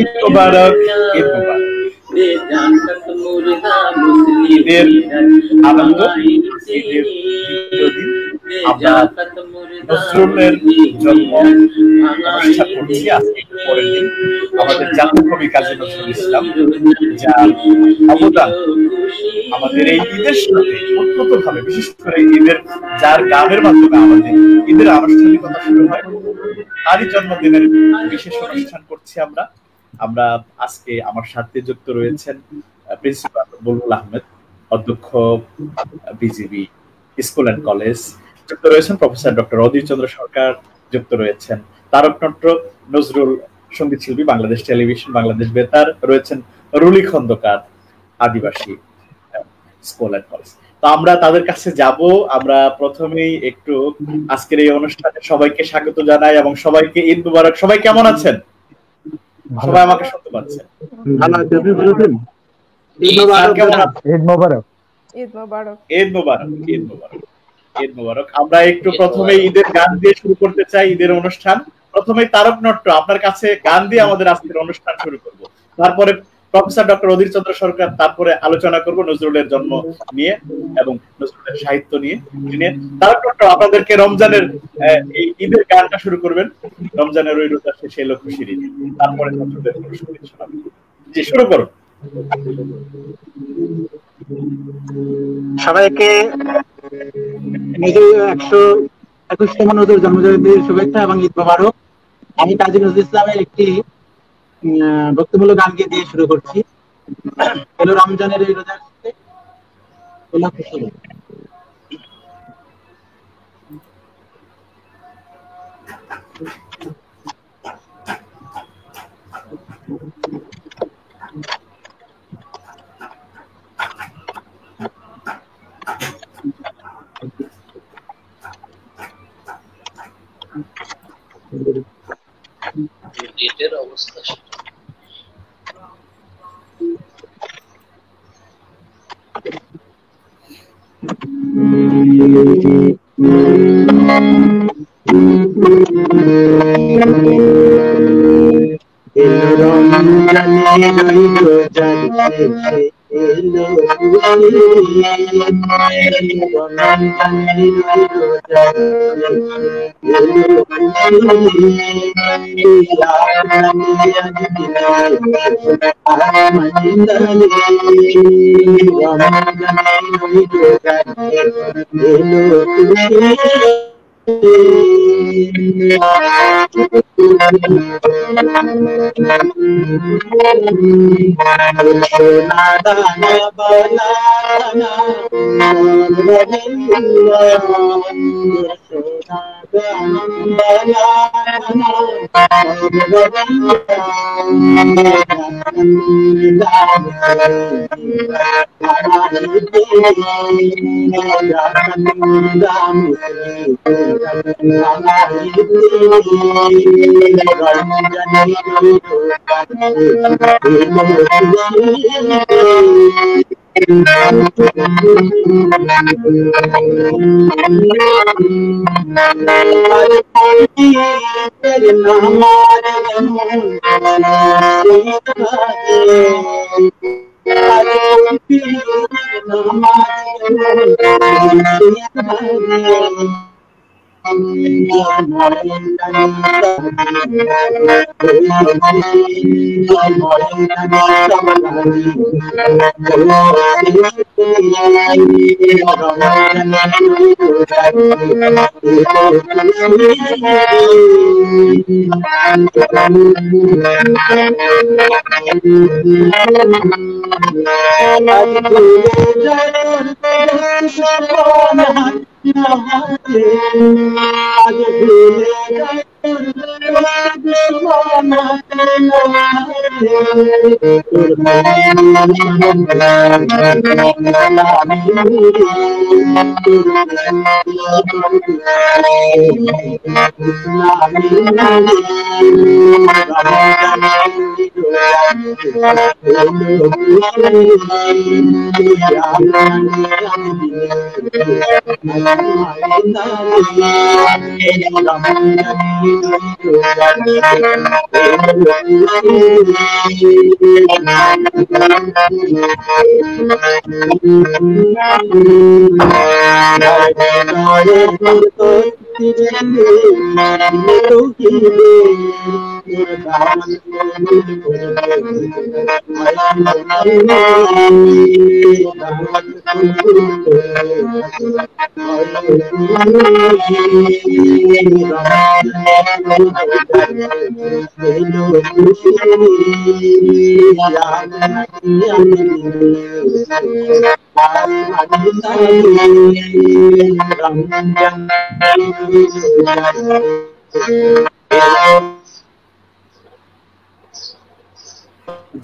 ঈদ মোবারক, ঈদ মোবারক। ঈদের আনন্দ, ঈদের দ্বিতীয় দিন আমরা নজরুলের জন্ম অনুষ্ঠান করছি। আজকে পরের দিন আমাদের জাতীয় কবি কাজী নজরুল ইসলাম, যার অবদান আমাদের এই ঈদের সাথে ওতপ্রোতভাবে, বিশেষ করে ঈদের যার গানের মাধ্যমে আমাদের ঈদের আনুষ্ঠানিকতা শুরু হয়, তারই জন্মদিনের বিশেষ অনুষ্ঠান করছি আমরা। আজকে আমার সাথে যুক্ত রয়েছেন প্রিন্সিপাল বুলবুল আহমেদ, অধ্যক্ষ বিজিবি স্কুল অ্যান্ড কলেজ, যুক্ত রয়েছেন প্রফেসর ডক্টর অধীর চন্দ্র সরকার, যুক্ত রয়েছেন তারক নট্র, নজরুল সঙ্গীত শিল্পী, বাংলাদেশ টেলিভিশন, বাংলাদেশ বেতার, রয়েছেন Ruli Khandakar, Adivasi school and college. তো আমরা তাদের কাছে যাব। আমরা প্রথমেই একটু আজকের এই অনুষ্ঠানে সবাইকে স্বাগত জানাই এবং সবাইকে ঈদ মুবারক। সবাই কেমন আছেন? সবাই আমাকে শুনতে পাচ্ছেন? ভালো আছি, আপনি ভালো আছেন? ঈদ মুবারক, ঈদ মুবারক, ঈদ মুবারক, ঈদ মুবারক, ঈদ মুবারক, ঈদ মুবারক। আমরা একটু প্রথমে ঈদের গান দিয়ে শুরু করতে চাই ঈদের অনুষ্ঠান। প্রথমে তারক নট্য, আপনার কাছে গান দিয়ে আমাদের আজকের অনুষ্ঠান শুরু করব। তারপরে প্রফেসর ডক্টর অধীর চন্দ্র সরকার, তারপরে আলোচনা করব নজরুলের জন্ম নিয়ে এবং নজরুলের সাহিত্য নিয়ে। তারক নট্য, আপনাদেরকে রমজানের এই ঈদের গানটা শুরু করবেন। রমজানের ওই রোজা শেষে এলো খুশির ঈদ, তারপরে নজরুলের সঙ্গীত শোনাবেন। জি, শুরু করুন। সবাইকে 121তম নজরুল জন্মজয়ন্তীর শুভেচ্ছা এবং ঈদ মোবারক। আমি কাজী নজরুল ইসলামের একটি ভক্তিমূলক গানকে দিয়ে শুরু করছি। এলো রমজানের এই রোজার শেষে এলো খুশির ঈদ। এটার অবস্থা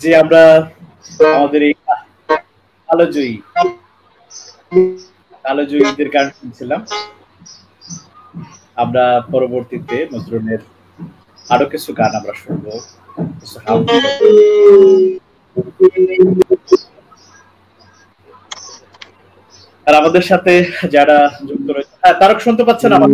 যে আমরা আমাদের এই কালোজয়ীদের গান শুনছিলাম। আমরা পরবর্তীতে নজরুলের আরো কিছু গান আমরা শুনবো। আর আমাদের সাথে যারা যুক্ত রয়েছে, হ্যাঁ তারক শুনতে পাচ্ছেন আমার?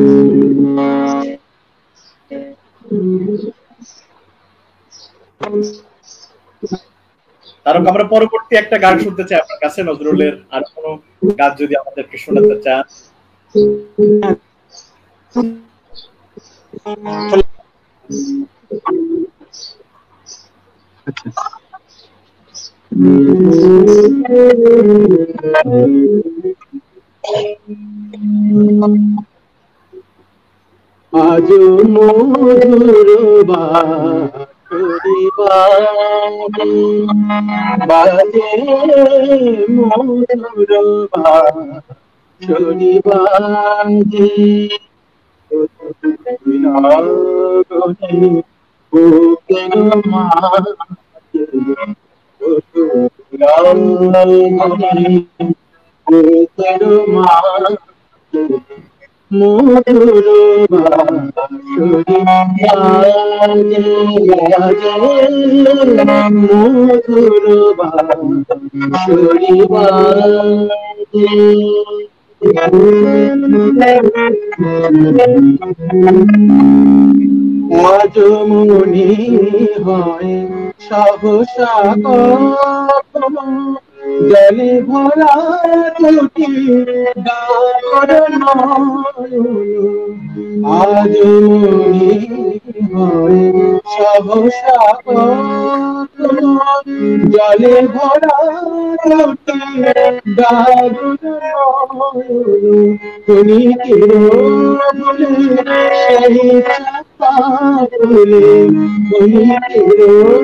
তারক, আমরা পরবর্তী একটা গান শুনতে চাই আপনার কাছে, নজরুলের আর কোনো গান যদি আমাদেরকে শোনাতে চান। আজ মধুর বাজে মধুর বাজে বুকের মাঝে বুকের মাঝে মধুর বাঁশরি বাজে মধুর বাঁশরি বাজে আজ মনে হয় সহসা কখনো জলে ভরা দুটি গাঢ় নয়ন, আজ মনে হয় সহসা কখনো জলে ভরা দুটি গাঢ় নয়ন, তুমি কেবল সেই চাপা ফুলে, তুমি কেবল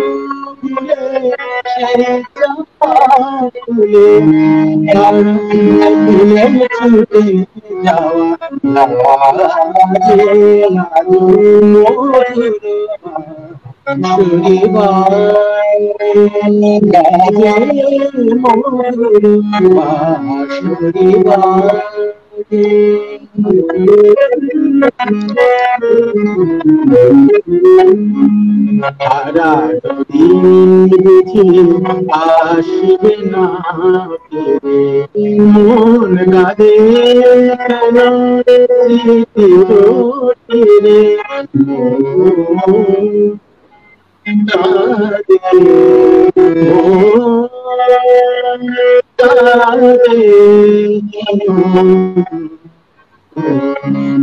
সেই চাপা ফুলে ফুলে ছুটে যাওয়া মধুর বাঁশরি বাজে মধুর বাঁশরি বাজে। সারা দিন বুঝি আসবে না ফিরে, মন কাঁদে কেন স্মৃতির তীরে,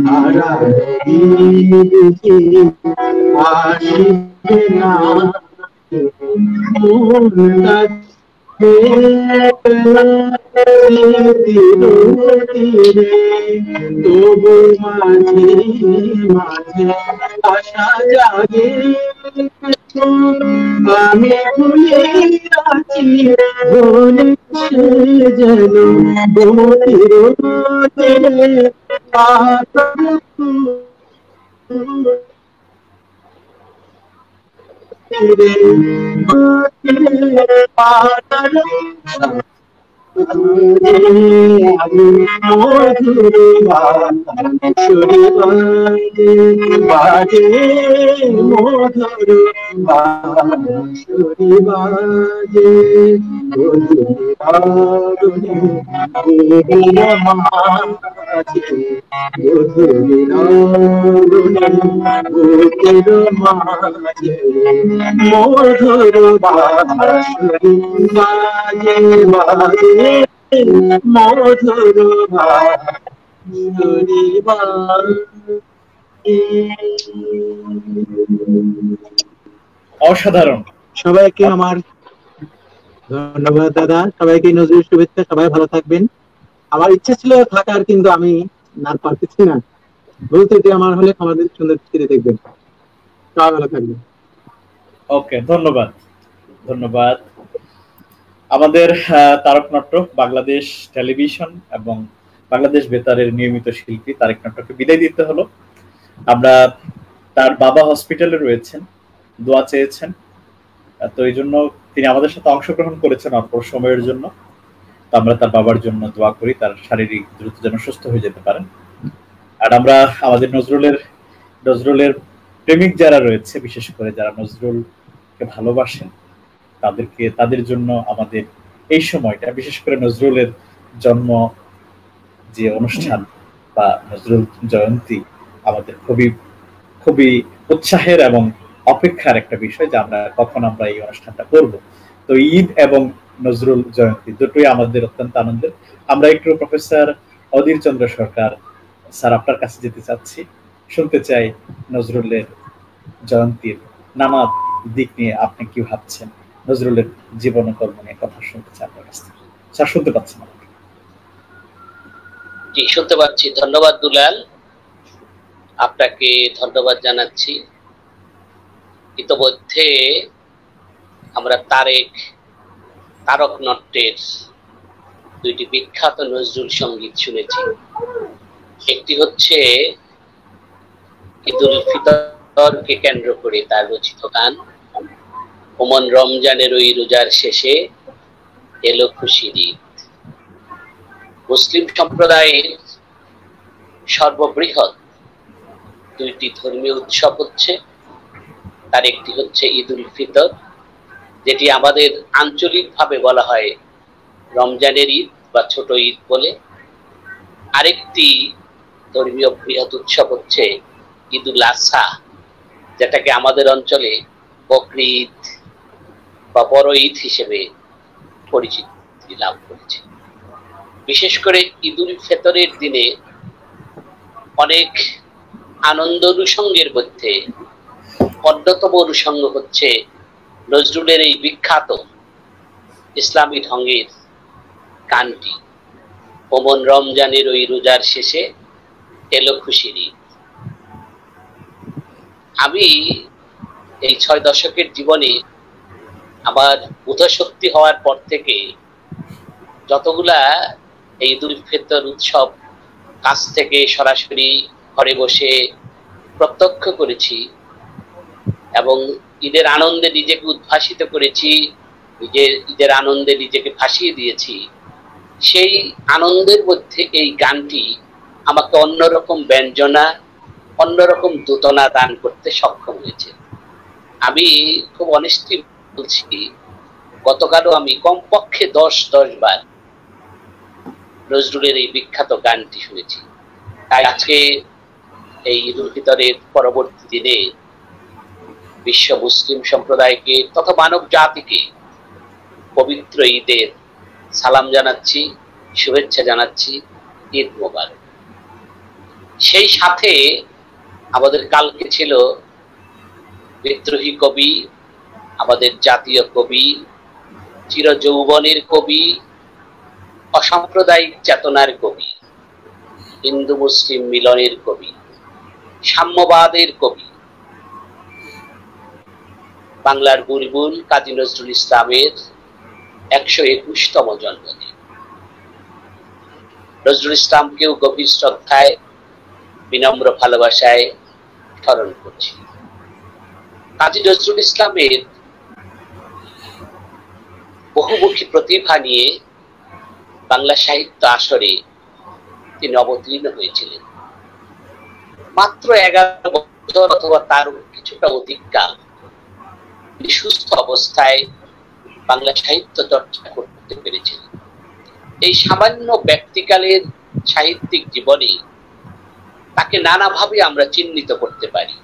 সারা দিন বুঝি আসবে না মন কাঁদে তবু মাঝে মাঝে আশা জাগে, আমি ভুলে আছি বলেছে যেন গভীর আমি মধুর বাঁশরি বাজে মধুর বাঁশরি বাজে মধুর বাজে মাঝে মধুর মাঝে মধুর বাঁশরি বাজে বাজে মধুর বাঁশরি বাজে। অসাধারণ। সবাইকে আমার ধন্যবাদ দাদা, সবাইকে নজরুল শুভেচ্ছা, সবাই ভালো থাকবেন। আমার ইচ্ছা ছিল থাকার, কিন্তু আমি না পারতেছি না, বলতে যে আমার হলে আমাদের সুন্দর দৃষ্টিতে দেখবেন। সবাই ভালো থাকবেন। ওকে, ধন্যবাদ ধন্যবাদ। আমাদের তারক নাট্য বাংলাদেশ টেলিভিশন এবং বাংলাদেশ বেতারের নিয়মিত শিল্পী তারক নাট্যকে বিদায় দিতে হলো। আমরা তার বাবা হসপিটালে রয়েছেন, দোয়া চেয়েছেন, তো এই জন্য তিনি আমাদের সাথে অংশগ্রহণ করেছেন অল্প সময়ের জন্য। তো আমরা তার বাবার জন্য দোয়া করি, তার শারীরিক দ্রুত যেন সুস্থ হয়ে যেতে পারেন। আর আমরা আমাদের নজরুলের প্রেমিক যারা রয়েছে, বিশেষ করে যারা নজরুলকে ভালোবাসেন, তাদের জন্য আমাদের এই সময়টা, বিশেষ করে নজরুলের জন্ম যে অনুষ্ঠান বা নজরুল জয়ন্তী, আমাদের খুবই খুবই উৎসাহের এবং অপেক্ষার একটা বিষয় যে আমরা কখন আমরা এই অনুষ্ঠানটা করব। তো ঈদ এবং নজরুল জয়ন্তী দুটোই আমাদের অত্যন্ত আনন্দের। আমরা একটু প্রফেসর অধীর চন্দ্র সরকার স্যার আপনার কাছে যেতে চাচ্ছি, শুনতে চাই নজরুলের জয়ন্তীর নানা দিক নিয়ে আপনি কি ভাবছেন, নজরুলের জীবন কর্ম নিয়ে কথা শুনতে চাই আপনার কাছ থেকে। স্যার শুনতে পাচ্ছেন? জি, শুনতে পাচ্ছি। ধন্যবাদ দুলাল, আপনাকে ধন্যবাদ জানাচ্ছি। ইতোমধ্যে আমরা তারক নাট্যের দুইটি বিখ্যাত নজরুল সঙ্গীত শুনেছি। একটি হচ্ছে ঈদুল ফিতরকে কেন্দ্র করে তার রচিত গান, ওমন রমজানের ওই রোজার শেষে এলো খুশির ঈদ। মুসলিম সম্প্রদায়ের সর্ববৃহৎ দুইটি ধর্মীয় উৎসব হচ্ছে, তার একটি হচ্ছে ঈদুল ফিতর, যেটি আমাদের আঞ্চলিকভাবে বলা হয় রমজানের ঈদ বা ছোট ঈদ বলে। আরেকটি ধর্মীয় বৃহৎ উৎসব হচ্ছে ঈদুল আজহা, যেটাকে আমাদের অঞ্চলে বকরি ঈদ বা বড় ঈদ হিসেবে পরিচিতি লাভ করেছে। বিশেষ করে ঈদুল ফিতরের দিনে অনেক আনন্দ অনুষঙ্গের মধ্যে অন্যতম অনুষঙ্গ হচ্ছে নজরুলের এই বিখ্যাত ইসলামী ঢঙের গানটি, ওমন রমজানের ওই রোজার শেষে এলো খুশির ঈদ। আমি এই 6 দশকের জীবনে আমার বোধশক্তি হওয়ার পর থেকে যতগুলা এই ঈদুল ফিতর উৎসব কাছ থেকে সরাসরি ঘরে বসে প্রত্যক্ষ করেছি এবং ঈদের আনন্দে নিজেকে উদ্ভাসিত করেছি, ঈদের আনন্দে নিজেকে ভাসিয়ে দিয়েছি, সেই আনন্দের মধ্যে এই গানটি আমাকে অন্যরকম ব্যঞ্জনা, অন্যরকম দূতনা দান করতে সক্ষম হয়েছে। আমি খুব অনেস্টলি বলছি, গতকালও আমি কমপক্ষে 10 বার নজরুলের এই বিখ্যাত গানটি শুনেছি। তাই আজকে এই ঈদুল ফিতরের পরবর্তী দিনে বিশ্ব মুসলিম সম্প্রদায়কে তথা মানব জাতিকে পবিত্র ঈদের সালাম জানাচ্ছি, শুভেচ্ছা জানাচ্ছি, ঈদ মোবারক। সেই সাথে আমাদের কালকে ছিল বিদ্রোহী কবি, আমাদের জাতীয় কবি, চিরযৌবনের কবি, অসাম্প্রদায়িক চেতনার কবি, হিন্দু মুসলিম মিলনের কবি, সাম্যবাদের কবি, বাংলার বুলবুল কাজী নজরুল ইসলামের 121তম জন্মদিন। নজরুল ইসলামকেও গভীর শ্রদ্ধায়, বিনম্র ভালোবাসায় স্মরণ করছি। কাজী নজরুল ইসলামের বহুমুখী প্রতিভা নিয়ে বাংলা সাহিত্য আসরে তিনি অবতীর্ণ হয়েছিলেন। মাত্র 11 বছর অথবা তার কিছুটা অধিক কাল তিনি সুস্থ অবস্থায় বাংলা সাহিত্য চর্চা করতে পেরেছিলেন। এই সামান্য ব্যক্তিকালের সাহিত্যিক জীবনে তাকে নানাভাবে আমরা চিহ্নিত করতে পারি।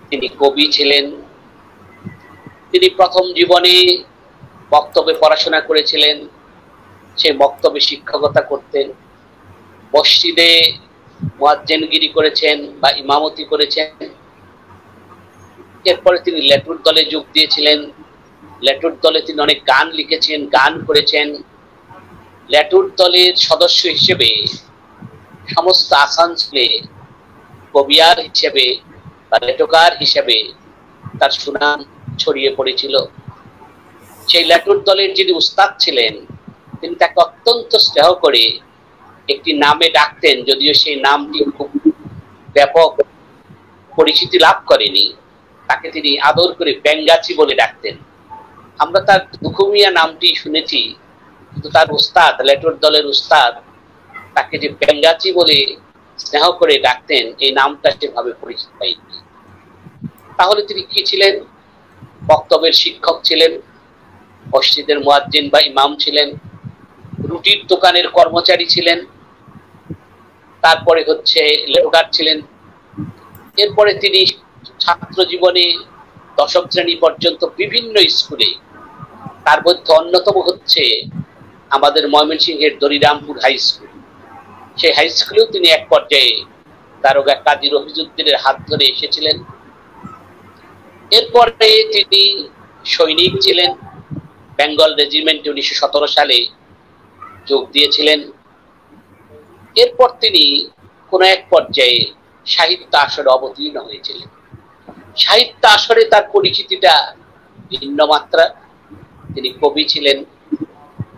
তিনি কবি ছিলেন, তিনি প্রথম জীবনে মক্তবে পড়াশোনা করেছিলেন, সে মক্তবে শিক্ষকতা করতেন, মসজিদে মুয়াজ্জিনগিরি করেছেন বা ইমামতি করেছেন। এরপরে তিনি লেটুর দলে যোগ দিয়েছিলেন, লেটুর দলে তিনি অনেক গান লিখেছেন, গান করেছেন। লেটুর দলের সদস্য হিসেবে সমস্ত আসানসোলে কবিয়ার হিসেবে বা লেটকার হিসেবে তার সুনাম ছড়িয়ে পড়েছিল। সেই লেটুর দলের যিনি উস্তাদ ছিলেন তিনি তাকে অত্যন্ত স্নেহ করে একটি নামে ডাকতেন, যদিও সেই নামটি খুব ব্যাপক পরিচিতি লাভ করেনি। তাকে তিনি আদর করে বেঙ্গাচি বলে ডাকতেন। আমরা তার দুখুমিয়া নামটি শুনেছি, কিন্তু তার উস্তাদ, লেটুর দলের উস্তাদ, তাকে যে বেঙ্গাচি বলে স্নেহ করে ডাকতেন, এই নামটা সেভাবে পরিচিত পাইনি। তাহলে তিনি কি ছিলেন? বক্তব্যের শিক্ষক ছিলেন, মসজিদের মুয়াজ্জিন বা ইমাম ছিলেন, রুটির দোকানের কর্মচারী ছিলেন, তারপরে হচ্ছে লেটকার ছিলেন। এরপরে তিনি ছাত্র জীবনে দশম শ্রেণী পর্যন্ত বিভিন্ন স্কুলে, তার মধ্যে অন্যতম হচ্ছে আমাদের ময়মনসিংহের দরিরামপুর হাই স্কুল, সেই হাই স্কুলেও তিনি এক পর্যায়ে দারোগা কাজী রফিজউদ্দিনের হাত ধরে এসেছিলেন। এরপরে তিনি সৈনিক ছিলেন, বেঙ্গল রেজিমেন্টে 1917 সালে যোগ দিয়েছিলেন। এরপর তিনি কোন এক পর্যায়ে সাহিত্য আসরে অবতীর্ণ হয়েছিলেন। সাহিত্য আসরে তার পরিচিতিটা ভিন্ন মাত্রা। তিনি কবি ছিলেন,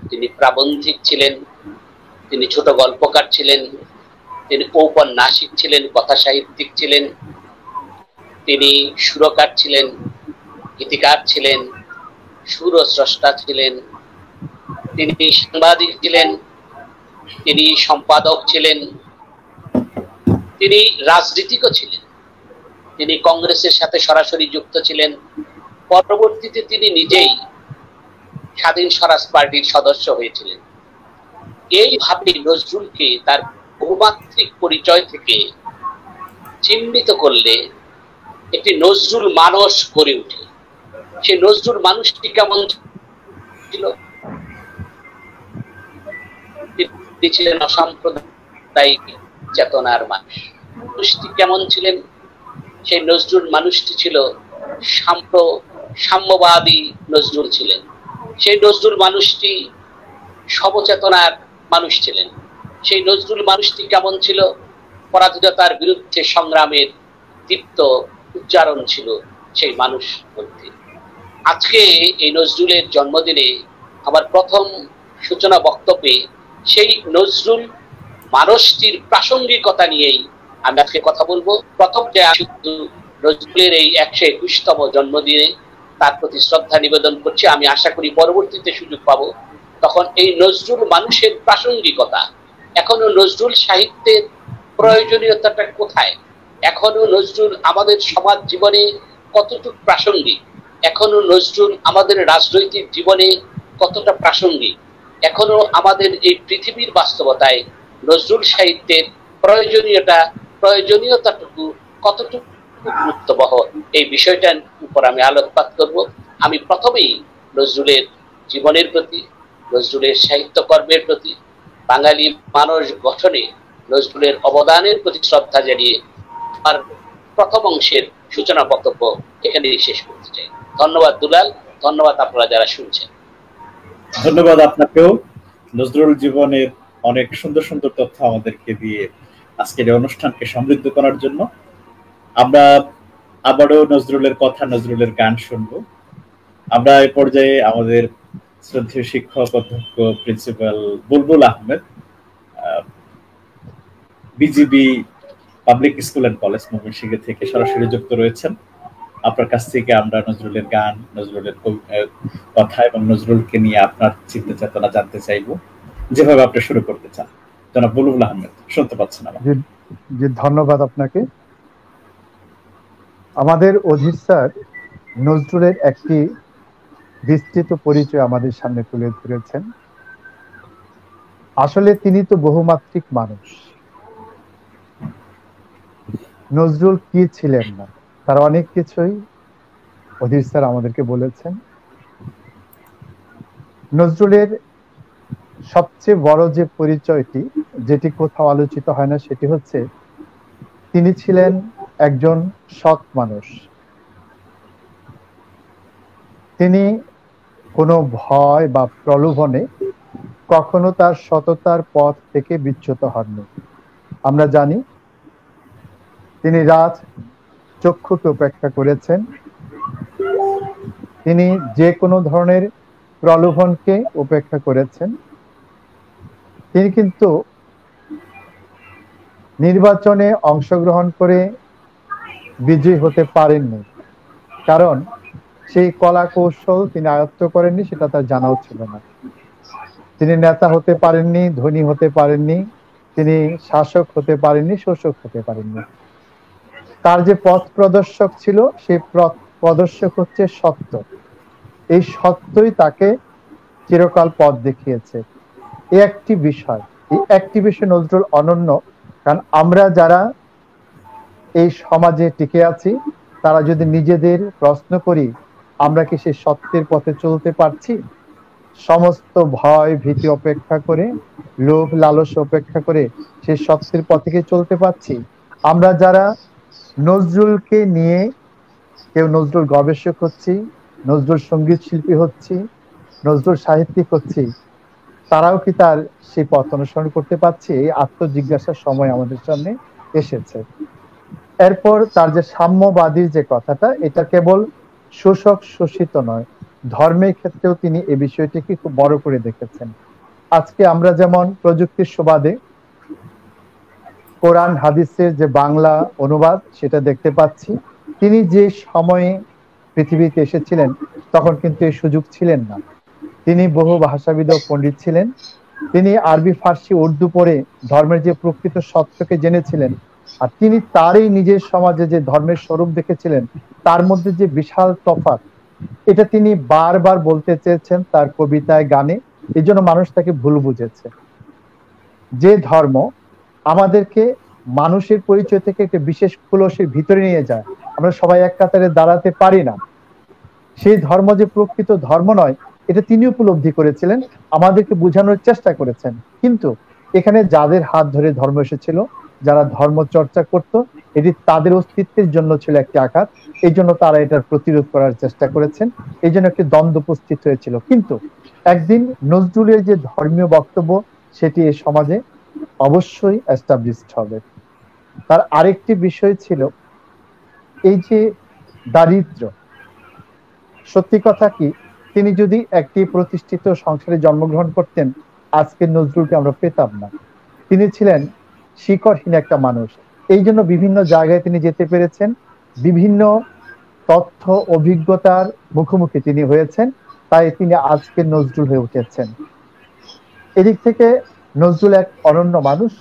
তিনি প্রাবন্ধিক ছিলেন, তিনি ছোট গল্পকার ছিলেন, তিনি ঔপন্যাসিক ছিলেন, কথা সাহিত্যিক ছিলেন, তিনি সুরকার ছিলেন, গীতিকার ছিলেন, সুর স্রষ্টা ছিলেন, তিনি সাংবাদিক ছিলেন, তিনি সম্পাদক ছিলেন, তিনি রাজনীতিকও ছিলেন। তিনি কংগ্রেসের সাথে সরাসরি যুক্ত ছিলেন। পরবর্তীতে তিনি নিজেই স্বাধীন স্বরাজ পার্টির সদস্য হয়েছিলেন। এইভাবে নজরুলকে তার বহুমাত্রিক পরিচয় থেকে চিহ্নিত করলে একটি নজরুল মানস গড়ে ওঠে। সেই নজরুল মানুষটি কেমন ছিল? তিনি ছিলেন অসাম্প্রদায়িক চেতনার মানুষ। মানুষটি কেমন ছিলেন? সেই নজরুল মানুষটি ছিল সাম্যবাদী নজরুল ছিলেন। সেই নজরুল মানুষটি সমচেতনার মানুষ ছিলেন। সেই নজরুল মানুষটি কেমন ছিল? পরাধীনতার বিরুদ্ধে সংগ্রামের দীপ্ত উচ্চারণ ছিল সেই মানুষ মধ্যে। আজকে এই নজরুলের জন্মদিনে আমার প্রথম সূচনা বক্তব্যে সেই নজরুল মানুষটির প্রাসঙ্গিকতা নিয়েই আমি আজকে কথা বলবো। প্রথম যে শুধু নজরুলের এই 121তম জন্মদিনে তার প্রতি শ্রদ্ধা নিবেদন করছি। আমি আশা করি পরবর্তীতে সুযোগ পাবো, তখন এই নজরুল মানুষের প্রাসঙ্গিকতা, এখনো নজরুল সাহিত্যের প্রয়োজনীয়তাটা কোথায়, এখনো নজরুল আমাদের সমাজ জীবনে কতটুকু প্রাসঙ্গিক, এখনো নজরুল আমাদের রাজনৈতিক জীবনে কতটা প্রাসঙ্গিক, এখনো আমাদের এই পৃথিবীর বাস্তবতায় নজরুল সাহিত্যের প্রয়োজনীয়তাটুকু কতটুকু গুরুত্ববহ, এই বিষয়টার উপর আমি আলোকপাত করব। আমি প্রথমেই নজরুলের জীবনের প্রতি, নজরুলের সাহিত্যকর্মের প্রতি, বাঙালি মানুষ গঠনে নজরুলের অবদানের প্রতি শ্রদ্ধা জানিয়ে আর প্রথম অংশের সূচনা বক্তব্য এখানেই শেষ করতে চাই। ধন্যবাদ দুলাল, ধন্যবাদ আপনারা যারা শুনছেন। ধন্যবাদ আপনাকেও নজরুল জীবনের অনেক সুন্দর সুন্দর তথ্য আমাদেরকে দিয়ে আজকের এই অনুষ্ঠানকে সমৃদ্ধ করার জন্য। আমরা আবারও নজরুলের কথা, নজরুলের গান শুনবো। আমরা এই পর্যায়ে আমাদের শ্রদ্ধেয় শিক্ষক অধ্যক্ষ principal Bulbul Ahmed, BGB public school and college Mymensingh থেকে সরাসরি যুক্ত রয়েছেন। আপনার কাছ থেকে আমরা নজরুলের গান, নজরুলের কথা এবং নজরুলকে নিয়ে আপনার চিন্তা চেতনা জানতে চাইবো। যেভাবে আপনি শুরু করতে চান। জনাব বুলবুল আহমেদ, শুনতে পাচ্ছেন আমাকে? জি, ধন্যবাদ আপনাকে। আমাদের অধীর স্যার নজরুলের একটি বিস্তৃত পরিচয় আমাদের সামনে তুলে ধরেছেন। আসলে তিনি তো বহুমাত্রিক মানুষ। নজরুল কি ছিলেন না, তার অনেক কিছুই অধীর স্যার আমাদেরকে বলেছেন। নজরুলের সবচেয়ে বড় যে পরিচয়টি, যেটি কোথাও আলোচিত হয় না, সেটি হচ্ছে তিনি ছিলেন একজন সৎ মানুষ। তিনি কোনো ভয় বা প্রলোভনে কখনো তার সততার পথ থেকে বিচ্যুত হননি। আমরা জানি তিনি রাজ চক্ষুকে উপেক্ষা করেছেন। তিনি যে কোনো ধরনের প্রলোভনকে উপেক্ষা করেছেন। তিনি কিন্তু নির্বাচনে অংশগ্রহণ করে বিজয়ী হতে পারেননি, কারণ সেই কলা কৌশল তিনি আয়ত্ত করেননি, সেটা তার জানাও ছিল না। তিনি নেতা হতে পারেননি, ধনী হতে পারেননি, তিনি শাসক হতে পারেননি, শোষক হতে পারেননি। তার যে পথ প্রদর্শক ছিল, সেই পথ প্রদর্শক হচ্ছে সত্য। এই সত্যই তাকে চিরকাল পথ দেখিয়েছে। এই একটি বিষয়, নজরুল অনন্য। কারণ আমরা যারা এই সমাজে টিকে আছি, তারা যদি নিজেদের প্রশ্ন করি, আমরা কি সেই সত্যের পথে চলতে পারছি? সমস্ত ভয় ভীতি উপেক্ষা করে, লোভ লালস উপেক্ষা করে সেই সত্যের পথে কি চলতে পারছি? আমরা যারা নজরুলকে নিয়ে কেউ নজরুল গবেষক হচ্ছি, নজরুল সঙ্গীত শিল্পী হচ্ছি, নজরুল সাহিত্যিক হচ্ছি, তারাও কি তার সেই পথ অনুসরণ করতে পারছি? এই আত্মজিজ্ঞাসার সময় আমাদের সামনে এসেছে। এরপর তার যে সাম্যবাদী যে কথাটা, এটা কেবল শোষক শোষিত নয়, ধর্মের ক্ষেত্রেও তিনি এই বিষয়টিকে খুব বড় করে দেখেছেন। আজকে আমরা যেমন প্রযুক্তির সুবাদে কোরআন হাদিসের যে বাংলা অনুবাদ সেটা দেখতে পাচ্ছি, তিনি যে সময়ে পৃথিবীতে এসেছিলেন তখন কিন্তু এই সুযোগ ছিলেন না। তিনি বহু ভাষাবিদ ও পণ্ডিত ছিলেন। তিনি আরবি, ফার্সি, উর্দু পড়ে ধর্মের যে প্রকৃত সত্যকে জেনেছিলেন, আর তিনি তারই নিজের সমাজে যে ধর্মের স্বরূপ দেখেছিলেন, তার মধ্যে যে বিশাল তফাৎ, এটা তিনি বারবার বলতে চেয়েছেন তার কবিতায়, গানে। এই জন্য মানুষ তাকে ভুল বুঝেছে। যে ধর্ম আমাদেরকে মানুষের পরিচয় থেকে একটা বিশেষ খোলসের ভিতরে নিয়ে যায়, আমরা সবাই এক কাতারে দাঁড়াতে পারি না, সেই ধর্ম যে প্রকৃত ধর্ম নয়, এটা তিনি উপলব্ধি করেছিলেন, আমাদেরকে বোঝানোর চেষ্টা করেছেন। কিন্তু এখানে যাদের হাত ধরে ধর্ম এসেছিল, যারা ধর্ম চর্চা করত, এটি তাদের অস্তিত্বের জন্য ছিল একটি আঘাত। এই জন্য তারা এটার প্রতিরোধ করার চেষ্টা করেছেন, এই জন্য একটি দ্বন্দ্ব উপস্থিত হয়েছিল। কিন্তু একদিন নজরুলের যে ধর্মীয় বক্তব্য, সেটি এই সমাজে অবশ্যই এস্টাবলিশড হবে। তার আরেকটি বিষয় ছিল এই যে দারিদ্র। সত্যি কথা কি, তিনি যদি একটি প্রতিষ্ঠিত সংসারে জন্মগ্রহণ করতেন, আজকে নজরুলকে আমরা পেতাম না। তিনি ছিলেন শিকড়হীন একটা মানুষ। এই জন্য বিভিন্ন জায়গায় তিনি যেতে পেরেছেন, বিভিন্ন তথ্য অভিজ্ঞতার মুখোমুখি তিনি হয়েছেন, তাই তিনি আজকে নজরুল হয়ে উঠেছেন। এদিক থেকে নজরুল এক অনন্য মানুষ।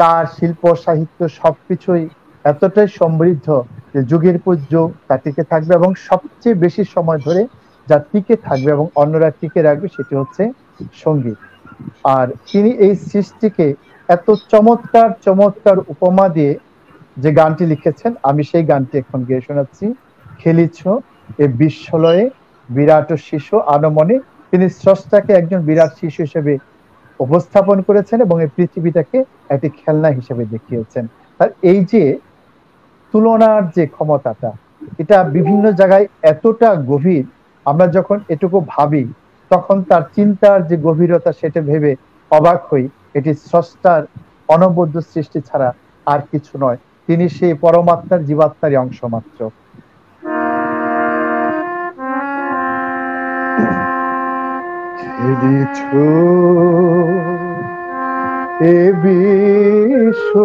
তার শিল্প সাহিত্য সবকিছুই এতটাই সমৃদ্ধ যে যুগের পর যুগ তা টিকে থাকবে, এবং সবচেয়ে বেশি সময় ধরে যা টিকে থাকবে এবং অন্যরা টিকে রাখবে সেটি হচ্ছে সঙ্গীত। আর তিনি এই সৃষ্টিকে এত চমৎকার চমৎকার উপমা দিয়ে যে গানটি লিখেছেন, আমি সেই গানটি এখন গিয়ে শোনাচ্ছি। খেলিছ এ বিশ্বলয়ে বিরাট শিশু আনমনে। তিনি স্রষ্টাকে একজন বিরাট শিশু হিসেবে উপস্থাপন করেছেন এবং এই পৃথিবীটাকে একটি খেলনা হিসেবে দেখিয়েছেন। আর এই যে তুলনার যে ক্ষমতাটা, এটা বিভিন্ন জায়গায় এতটা গভীর, আমরা যখন এটুকু ভাবি তখন তার চিন্তার যে গভীরতা সেটা ভেবে অবাক হই। এটি স্রষ্টার অনবদ্য সৃষ্টি ছাড়া আর কিছু নয়। তিনি সেই পরমাত্মার জীবাত্মারই অংশ মাত্র। এ বিশ্বলয়ে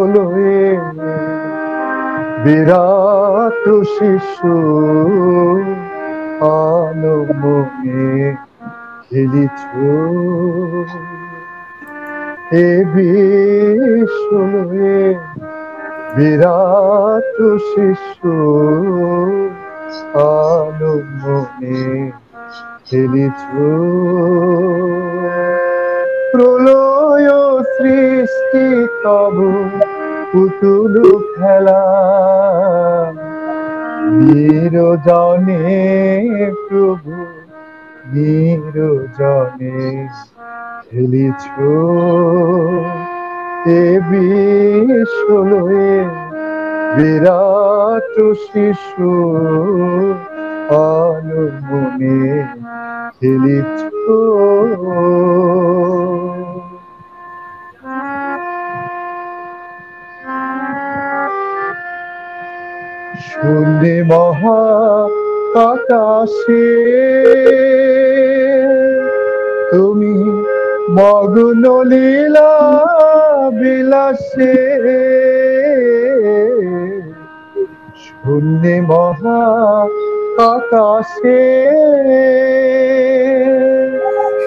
বিরাট শিশু আনমনে খেলিছ। এ বিশ্বয়ে বিরাট শিশু আনমনে খেলিছ প্রলয় সৃষ্টি তব পুতুল খেলা নিরজনে প্রভু নিরজনে খেলিছ এ বিশ্বয়ে বিরাট শিশু আনমনে খেলিছ শূন্যে মহা আকাশে তুমি মগ্ন লীলা বিলাসে শূন্যে মহা আকাশে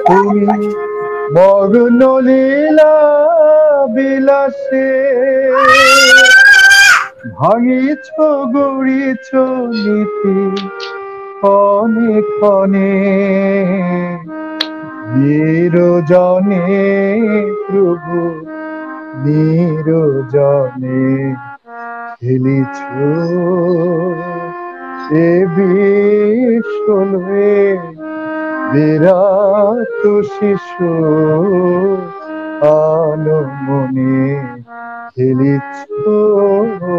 তুমি মগ্ন লীলা বিলাসে ভাঙিছ গড়িছ নীতি ক্ষণে ক্ষণে নিরজনে প্রভু নিরজনে খেলিছ এ বিশ্বয়ে বিরাট শিশু আনমনে খেলিছ প্রভু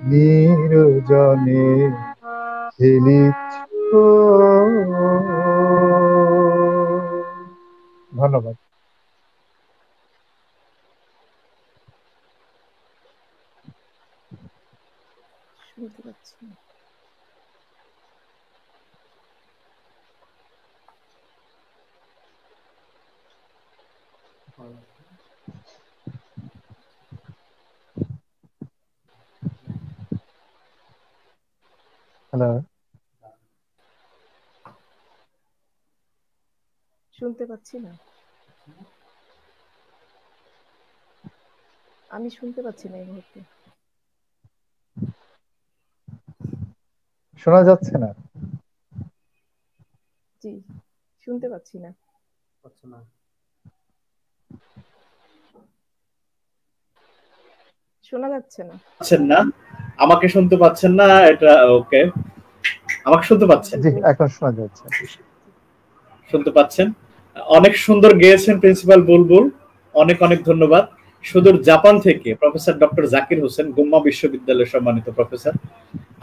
নিরজনে খেলিছ ধন্যবাদ। শুনতে পাচ্ছি না। হ্যালো, শুনতে পাচ্ছি না। আমি শুনতে পাচ্ছি না এই মুহূর্তে। শোনা যাচ্ছে না? জি, শুনতে পাচ্ছি না। শোনা যাচ্ছে না। পাচ্ছেন না? আমাকে শুনতে পাচ্ছেন না? এটা ওকে। আমাকে শুনতে পাচ্ছেন? জি, এখন শোনা যাচ্ছে। শুনতে পাচ্ছেন? অনেক সুন্দর গেয়েছেন প্রিন্সিপাল বুলবুল, অনেক অনেক ধন্যবাদ। সুদূর জাপান থেকে প্রফেসর ডক্টর জাকির হোসেন, গোম্মা বিশ্ববিদ্যালয়ের সম্মানিত প্রফেসর,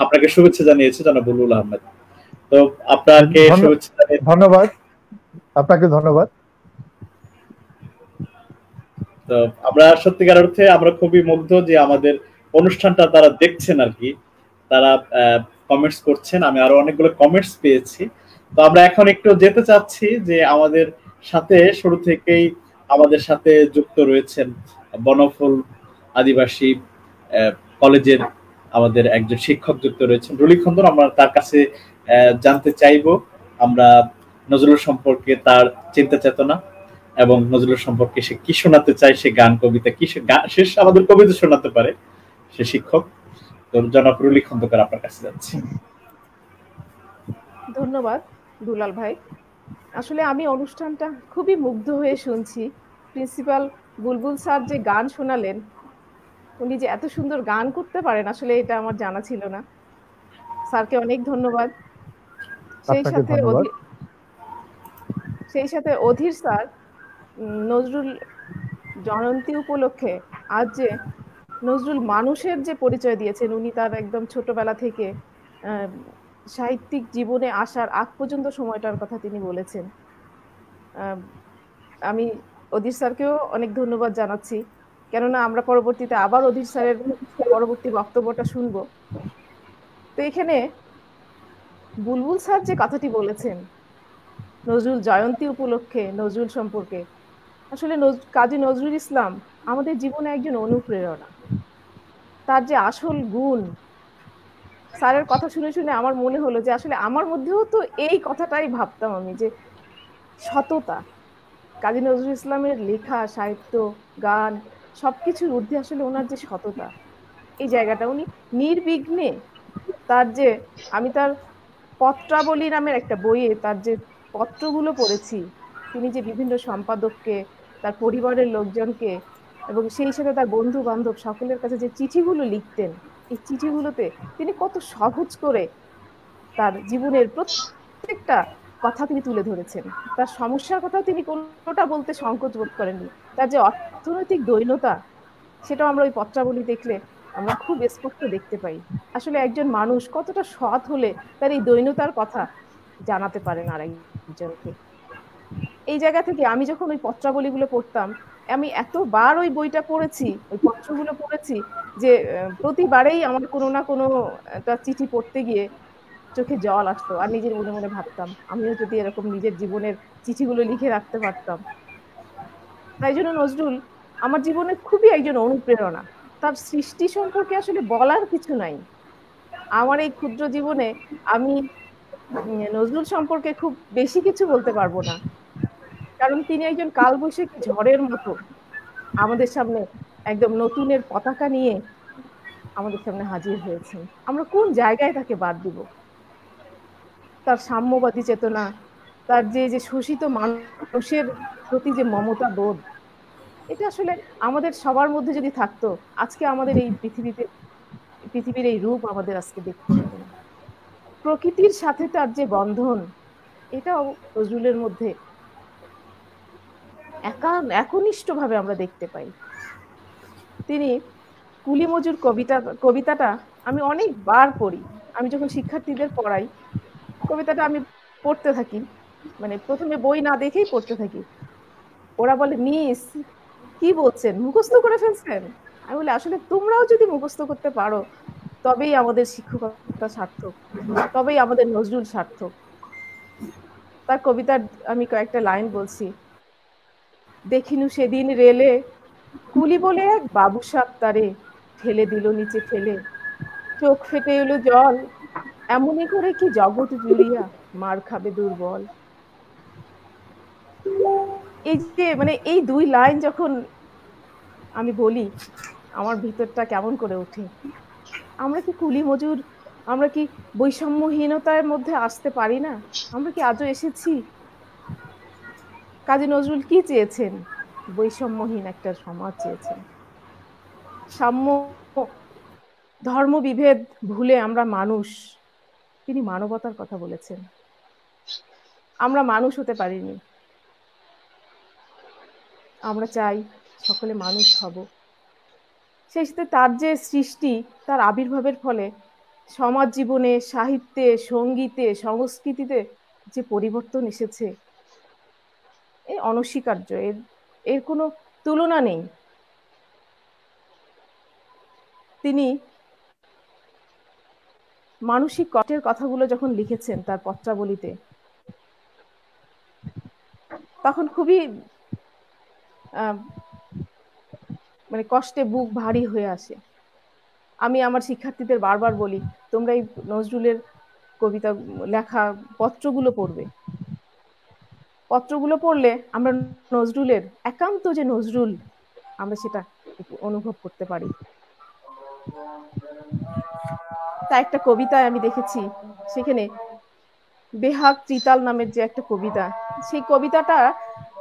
আপনাকে শুভেচ্ছা জানিয়েছে জনাব বুলবুল আহমেদ। তো আপনাকে শুভেচ্ছা জানিয়ে ধন্যবাদ। আপনাকে ধন্যবাদ। তো আমরা সত্যিকার অর্থে আমরা খুবই মুগ্ধ যে আমাদের অনুষ্ঠানটা তারা দেখছেন আর কি, তারা কমেন্টস করছেন। আমি আরো অনেকগুলো কমেন্টস পেয়েছি। তো আমরা এখন একটু যেতে চাচ্ছি যে আমাদের সাথে শুরু থেকেই আমাদের সাথে যুক্ত রয়েছেন বনফুল আদিবাসী কলেজের আমাদের একজন শিক্ষক যুক্ত রয়েছেন রুলি খন্দর। আমরা তার কাছে জানতে চাইবো আমরা নজরুল সম্পর্কে, তার চিন্তা চেতনা এবং নজরুল সম্পর্কে সে কি শোনাতে চায়, সে গান কবিতা কি সে আমাদের কবিতা শোনাতে পারে, সে শিক্ষক। তো জনাব রুলি খন্দকার, আপনার কাছে যাচ্ছি। ধন্যবাদ দুলাল ভাই। আসলে আমি অনুষ্ঠানটা খুবই মুগ্ধ হয়ে শুনছি। প্রিন্সিপাল বুলবুল স্যার যে গান শোনালেন, উনি যে এত সুন্দর গান করতে পারেন আসলে এটা আমার জানা ছিল না। স্যারকে অনেক ধন্যবাদ। সেই আপনাকে সাথে ধন্যবাদ। অধীর স্যার নজরুল জয়ন্তী উপলক্ষে আজ যে নজরুল মানুষের যে পরিচয় দিয়েছেন, উনি তার একদম ছোটবেলা থেকে সাহিত্যিক জীবনে আসার আগ পর্যন্ত সময়টার কথা তিনি বলেছেন। আমি অধীর স্যারকেও অনেক ধন্যবাদ জানাচ্ছি, কেননা আমরা পরবর্তীতে আবার অধীর স্যারের পরবর্তী বক্তব্যটা শুনবো। তো এখানে বুলবুল স্যার যে কথাটি বলেছেন নজরুল জয়ন্তী উপলক্ষে নজরুল সম্পর্কে, আসলে কাজী নজরুল ইসলাম আমাদের জীবনে একজন অনুপ্রেরণা। তার যে আসল গুণ, স্যারের কথা শুনে শুনে আমার মনে হলো যে আসলে আমার মধ্যেও তো এই কথাটাই ভাবতাম আমি, যে সততা। কাজী নজরুল ইসলামের লেখা সাহিত্য গান সবকিছুর ঊর্ধ্বে আসলে ওনার যে সততা, এই জায়গাটা উনি নির্বিঘ্নে তার যে, আমি তার পত্রাবলী নামের একটা বইয়ে তার যে পত্রগুলো পড়েছি, তিনি যে বিভিন্ন সম্পাদককে, তার পরিবারের লোকজনকে এবং সেই সাথে তার বন্ধু বান্ধব সকলের কাছে যে চিঠিগুলো লিখতেন, এই চিঠিগুলোতে তিনি কত সহজ করে তার জীবনের প্রত্যেকটা কথা তিনি তুলে ধরেছেন। তার সমস্যার কথা তিনি কোনোটা বলতে সংকোচ বোধ করেননি। তার যে অর্থনৈতিক দৈন্যতা, সেটাও আমরা ওই পত্রাবলী দেখলে আমরা খুব স্পষ্ট দেখতে পাই। আসলে একজন মানুষ কতটা সৎ হলে তার এই দৈন্যতার কথা জানাতে পারেন আরেকজনকে। এই জায়গা থেকে আমি যখন ওই পত্রাবলীগুলো পড়তাম, আমি এতবার ওই বইটা পড়েছি, ওই পত্রগুলো পড়েছি, যে প্রতিবারেই আমার কোনো না কোনো একটা চিঠি পড়তে গিয়ে চোখে জল আসতো, আর নিজের মনে মনে ভাবতাম আমিও যদি এরকম নিজের জীবনের চিঠিগুলো লিখে রাখতে পারতাম। তাই জন্য নজরুল আমার জীবনে খুবই একজন অনুপ্রেরণা। তার সৃষ্টি সম্পর্কে আসলে বলার কিছু নাই। আমার এই ক্ষুদ্র জীবনে আমি নজরুল সম্পর্কে খুব বেশি কিছু বলতে পারবো না, কারণ তিনি একজন কালবৈশাখী ঝড়ের মতো আমাদের সামনে একদম নতুনের পতাকা নিয়ে আমাদের সামনে হাজির হয়েছেন। আমরা কোন জায়গায় তাকে বাদ দিব? তার সাম্যবাদী চেতনা, তার যে শোষিত মানুষের প্রতি যে মমতা বোধ, এটা আসলে আমাদের সবার মধ্যে যদি থাকতো, আজকে আমাদের এই পৃথিবীর এই রূপ আমাদের আজকে দেখতে হতো না। প্রকৃতির সাথে তার যে বন্ধন, এটাও নজরুলের মধ্যে একনিষ্ঠভাবে আমরা দেখতে পাই। তিনি কুলি মজুর কবিতাটা আমি অনেকবার পড়ি। আমি যখন শিক্ষার্থীদের পড়াই, কবিতাটা আমি পড়তে থাকি, মানে প্রথমে বই না দেখেই পড়তে থাকি। ওরা বলে, মিস কি বলছেন, মুখস্থ করে ফেলছেন? আমি বলি, আসলে তোমরাও যদি মুখস্থ করতে পারো তবেই আমাদের শিক্ষকতা সার্থক, তবেই আমাদের নজরুল সার্থক। তার কবিতার আমি কয়েকটা লাইন বলছি। দেখিনু সেদিন রেলে কুলি বলে এক বাবু সাপ তারে ঠেলে দিল নিচে ফেলে, চোখ ফেটে এলো জল, এমনই করে কি জগৎ জুড়িয়া মার খাবে দুর্বল। এই যে মানে এই দুই লাইন যখন আমি বলি, আমার ভিতরটা কেমন করে ওঠে। আমরা কি কুলি মজুর, আমরা কি বৈষম্যহীনতার মধ্যে আসতে পারি না? আমরা কি আজও এসেছি? কাজী নজরুল কি চেয়েছেন? বৈষম্যহীন একটা সমাজ চেয়েছেন। সাম্য, ধর্ম বিভেদ ভুলে আমরা মানুষ, তিনি মানবতার কথা বলেছেন। আমরা মানুষ হতে পারিনি, আমরা চাই সকলে মানুষ হব। সেই সাথে তার যে সৃষ্টি, তার আবির্ভাবের ফলে সমাজ জীবনে, সাহিত্যে, সঙ্গীতে, সংস্কৃতিতে যে পরিবর্তন এসেছে, এই অনস্বীকার্য, এর এর কোনো তুলনা নেই। তিনি মানসিক কষ্টের কথাগুলো যখন লিখেছেন তার পত্রাবলীতে, তখন খুবই মানে কষ্টে বুক ভারী হয়ে আসে। আমি আমার শিক্ষার্থীদের বারবার বলি, তোমরা এই নজরুলের কবিতা লেখা পত্রগুলো পড়বে। পত্রগুলো পড়লে আমরা নজরুলের একান্ত যে নজরুল, আমরা সেটা অনুভব করতে পারি। তা একটা কবিতায় আমি দেখেছি, সেখানে বেহাগ ত্রিতাল নামের যে একটা কবিতা, সেই কবিতাটা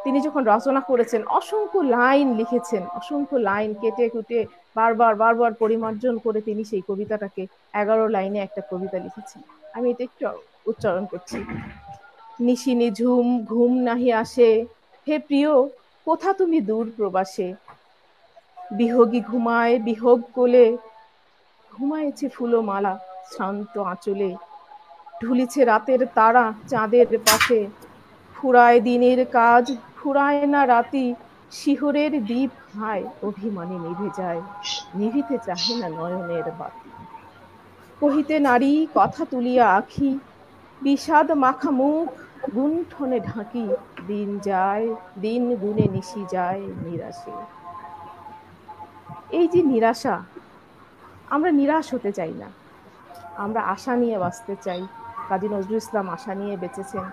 তিনি যখন রচনা করেছেন অসংখ্য লাইন লিখেছেন, অসংখ্য লাইন কেটে কুটে বারবার বারবার পরিমার্জন করে তিনি সেই কবিতাটাকে 11 লাইনে একটা কবিতা লিখেছেন। আমি এটা একটু উচ্চারণ করছি। নিশি নিঝুম ঘুম নাহি আসে, হে প্রিয় কোথা তুমি দূর প্রবাসে, বিহগী ঘুমায় বিহগ কোলে, ঘুমায়েছে ফুলমালা শান্ত আঁচলে, ঢুলিছে রাতের তারা চাঁদের পাশে, ফুরায় দিনের কাজ ফুরায় না রাতি, শিহরের দ্বীপ হায় অভিমানে নিভে যায়, নিভিতে চাহে না নয়নের বাতি। কহিতে নারী কথা তুলিয়া আখি, বিষাদ মাখা মুখ গুণ্ঠনে ঢাকি, দিন যায় দিন গুনে নিশি যায় নিরাশে। এই যে নিরাশা, আমরা নিরাশ হতে চাই না, আমরা আশা নিয়ে বাঁচতে চাই। কাজী নজরুল ইসলাম আশা নিয়ে বেঁচেছেন।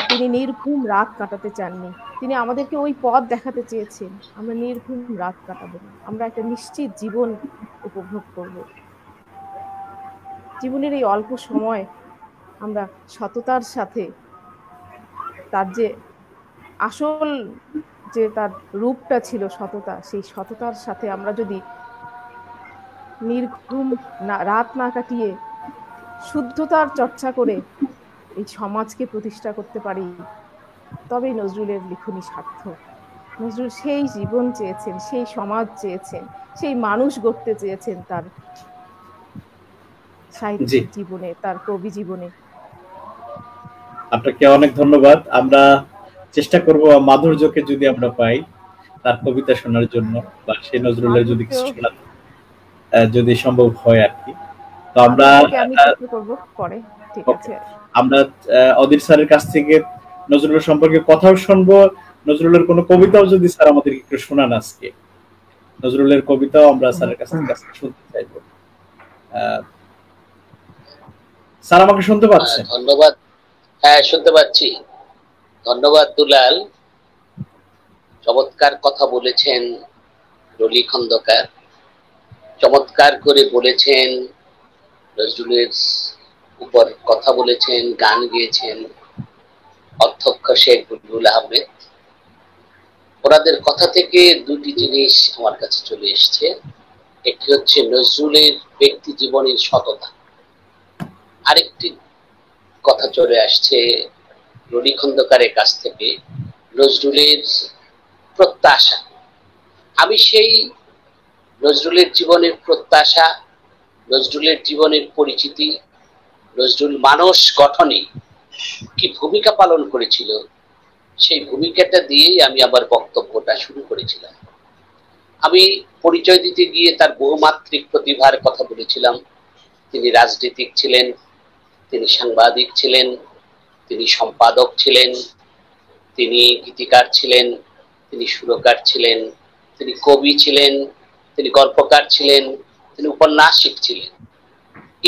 তিনি নির্ঘুম রাত কাটাতে চাননি, তিনি আমাদেরকে ওই পথ দেখাতে চেয়েছেন। আমরা নির্ঘুম রাত কাটাবো না, আমরা একটা নিশ্চিত জীবন উপভোগ করব। জীবনের এই অল্প সময় আমরা সততার সাথে, তার যে আসল যে তার রূপটা ছিল সততা, সেই সততার সাথে আমরা যদি নির্ঘুম রাত না কাটিয়ে শুদ্ধতার চর্চা করে এই সমাজকে প্রতিষ্ঠা করতে পারি, তবেই নজরুলের লিখনী সার্থক। নজরুল সেই জীবন চেয়েছেন, সেই সমাজ চেয়েছেন, সেই মানুষ গড়তে চেয়েছেন তার সাহিত্যিক জীবনে, তার কবি জীবনে। আপনাকে অনেক ধন্যবাদ। আমরা চেষ্টা করব মাধুর্যকে যদি আমরা পাই তার কবিতা শোনার জন্য, বা সেই নজরুলের যদি কিছু শোনা যদি সম্ভব হয় আর কি। তো আমরা আমরা অদির স্যারের কাছ থেকে নজরুলের সম্পর্কে কথাও শুনবো, নজরুলের কোনো কবিতাও যদি স্যার আমাদেরকে একটু শোনান আজকে, নজরুলের কবিতাও আমরা স্যারের কাছ থেকে শুনতে চাইবো। স্যার আমাকে শুনতে পাচ্ছেন? ধন্যবাদ। হ্যাঁ, শুনতে পাচ্ছি। ধন্যবাদ দুলাল। চমৎকার কথা বলেছেন রলি খন্দকার, চমৎকার করে বলেছেন, নজরুলের উপর কথা বলেছেন, গান গেয়েছেন অধ্যক্ষ শেখ বুলবুল আহমেদ। ওনাদের কথা থেকে দুটি জিনিস আমার কাছে চলে এসছে। একটি হচ্ছে নজরুলের ব্যক্তি জীবনের সততা, আরেকটি কথা চলে আসছে রলি খন্দকারের কাছ থেকে নজরুলের প্রত্যাশা। আমি সেই নজরুলের জীবনের প্রত্যাশা, নজরুলের জীবনের পরিচিতি, নজরুল মানুষ গঠনে কি ভূমিকা পালন করেছিল, সেই ভূমিকাটা দিয়েই আমি আমার বক্তব্যটা শুরু করেছিলাম। আমি পরিচয় দিতে গিয়ে তার বহুমাত্রিক প্রতিভার কথা বলেছিলাম। তিনি রাজনীতিক ছিলেন, তিনি সাংবাদিক ছিলেন, তিনি সম্পাদক ছিলেন, তিনি গীতিকার ছিলেন, তিনি সুরকার ছিলেন, তিনি কবি ছিলেন, তিনি গল্পকার ছিলেন, তিনি উপন্যাসিক ছিলেন।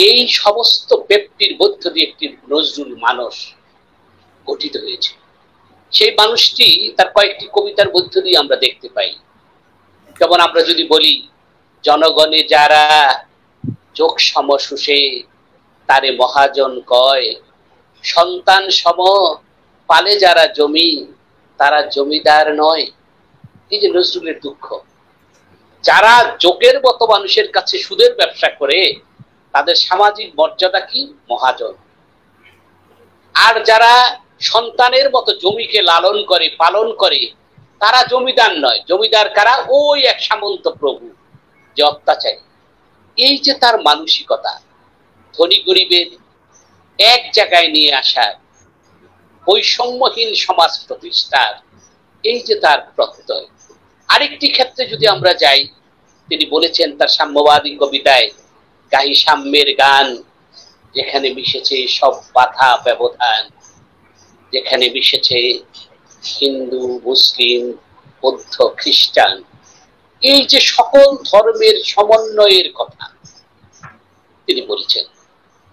এই সমস্ত ব্যক্তির মধ্য দিয়ে একটি নজরুল মানুষ গঠিত হয়েছে। সেই মানুষটি তার কয়েকটি কবিতার মধ্য দিয়ে আমরা দেখতে পাই। যেমন আমরা যদি বলি, জনগণে যারা চোখ সম শুষে তারে মহাজন কয়, সন্তান সম পালে যারা জমি তারা জমিদার নয়। এই যে নজরুলের দুঃখ, যারা যোগের মতো মানুষের কাছে সুদের ব্যবসা করে তাদের সামাজিক মর্যাদা কি? মহাজন। আর যারা সন্তানের মতো জমিকে লালন করে পালন করে তারা জমিদার নয়। জমিদার কারা? ওই এক সামন্ত প্রভু যে অত্যাচারী। এই যে তার মানসিকতা, ধনী গরিবের এক জায়গায় নিয়ে আসার, বৈষম্যহীন সমাজ প্রতিষ্ঠার এই যে তার প্রত্যয়। আরেকটি ক্ষেত্রে যদি আমরা যাই, তিনি বলেছেন তার সাম্যবাদী কবিতায়, গাহি সাম্যের গান, যেখানে মিশেছে সব বাধা ব্যবধান, যেখানে মিশেছে হিন্দু, মুসলিম, বৌদ্ধ, খ্রিস্টান, এই যে সকল ধর্মের সমন্বয়ের কথা তিনি বলেছেন।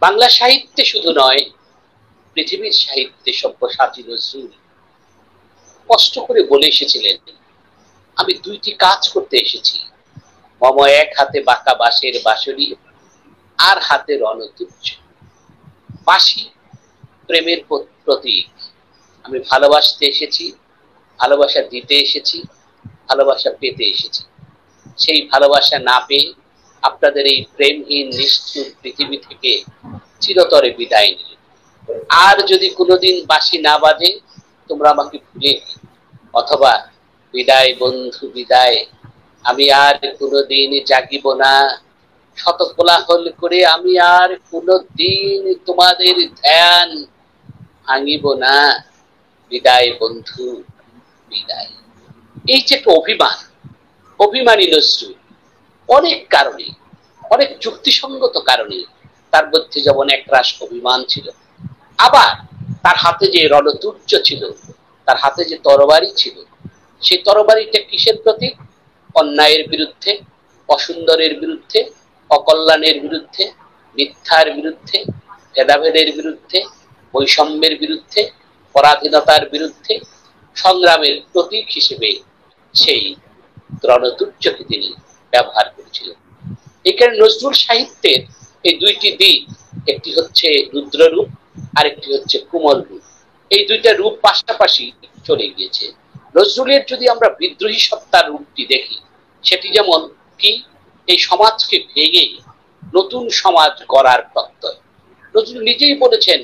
বাংলা সাহিত্যে শুধু নয়, পৃথিবীর সাহিত্যে সব্যসাচী নজরুল স্পষ্ট করে বলে এসেছিলেন, আমি দুইটি কাজ করতে এসেছি, মম এক হাতে বাঁকা বাঁশের বাঁশরি, আর হাতে রণতুচ্ছ। বাঁশি প্রেমের প্রতীক, আমি ভালোবাসতে এসেছি, ভালোবাসা দিতে এসেছি, ভালোবাসা পেতে এসেছি। সেই ভালোবাসা না পেয়ে আপনাদের এই প্রেমহীন নিষ্ঠুর পৃথিবী থেকে চিরতরে বিদায় নিলেন। আর যদি কোনোদিন বাঁশি না বাজে, তোমরা আমাকে ভুলে, অথবা বিদায় বন্ধু বিদায়, আমি আর কোনোদিন জাগিব না, শত কোলাহল করে আমি আর কোনোদিন তোমাদের ধ্যান ভাঙিব না, বিদায় বন্ধু বিদায়। এই যে একটা অভিমান, অভিমানী নজরুল অনেক কারণে, অনেক যুক্তিসঙ্গত কারণে, তার মধ্যে যেমন একরাশ অভিমান ছিল, আবার তার হাতে যে রণতুর্য ছিল, তার হাতে যে তরবারি ছিল, সেই তরবারিটা কিসের প্রতীক? অন্যায়ের বিরুদ্ধে, অসুন্দরের বিরুদ্ধে, অকল্যাণের বিরুদ্ধে, মিথ্যার বিরুদ্ধে, ভেদাভেদের বিরুদ্ধে, বৈষম্যের বিরুদ্ধে, পরাধীনতার বিরুদ্ধে সংগ্রামের প্রতীক হিসেবে সেই রণতুর্যকে তিনি ব্যবহার করেছিলেন। এখানে নজরুল সাহিত্যের এই দুইটি দিক, একটি হচ্ছে রুদ্ররূপ, আরেকটি হচ্ছে কুমল রূপ। এই দুইটা রূপ পাশাপাশি চলে গিয়েছে। নজরুলের যদি আমরা বিদ্রোহী সত্তার রূপটি দেখি, সেটি যেমন কি, এই সমাজকে ভেঙে নতুন সমাজ গড়ার প্রত্যয়। নজরুল নিজেই বলেছেন,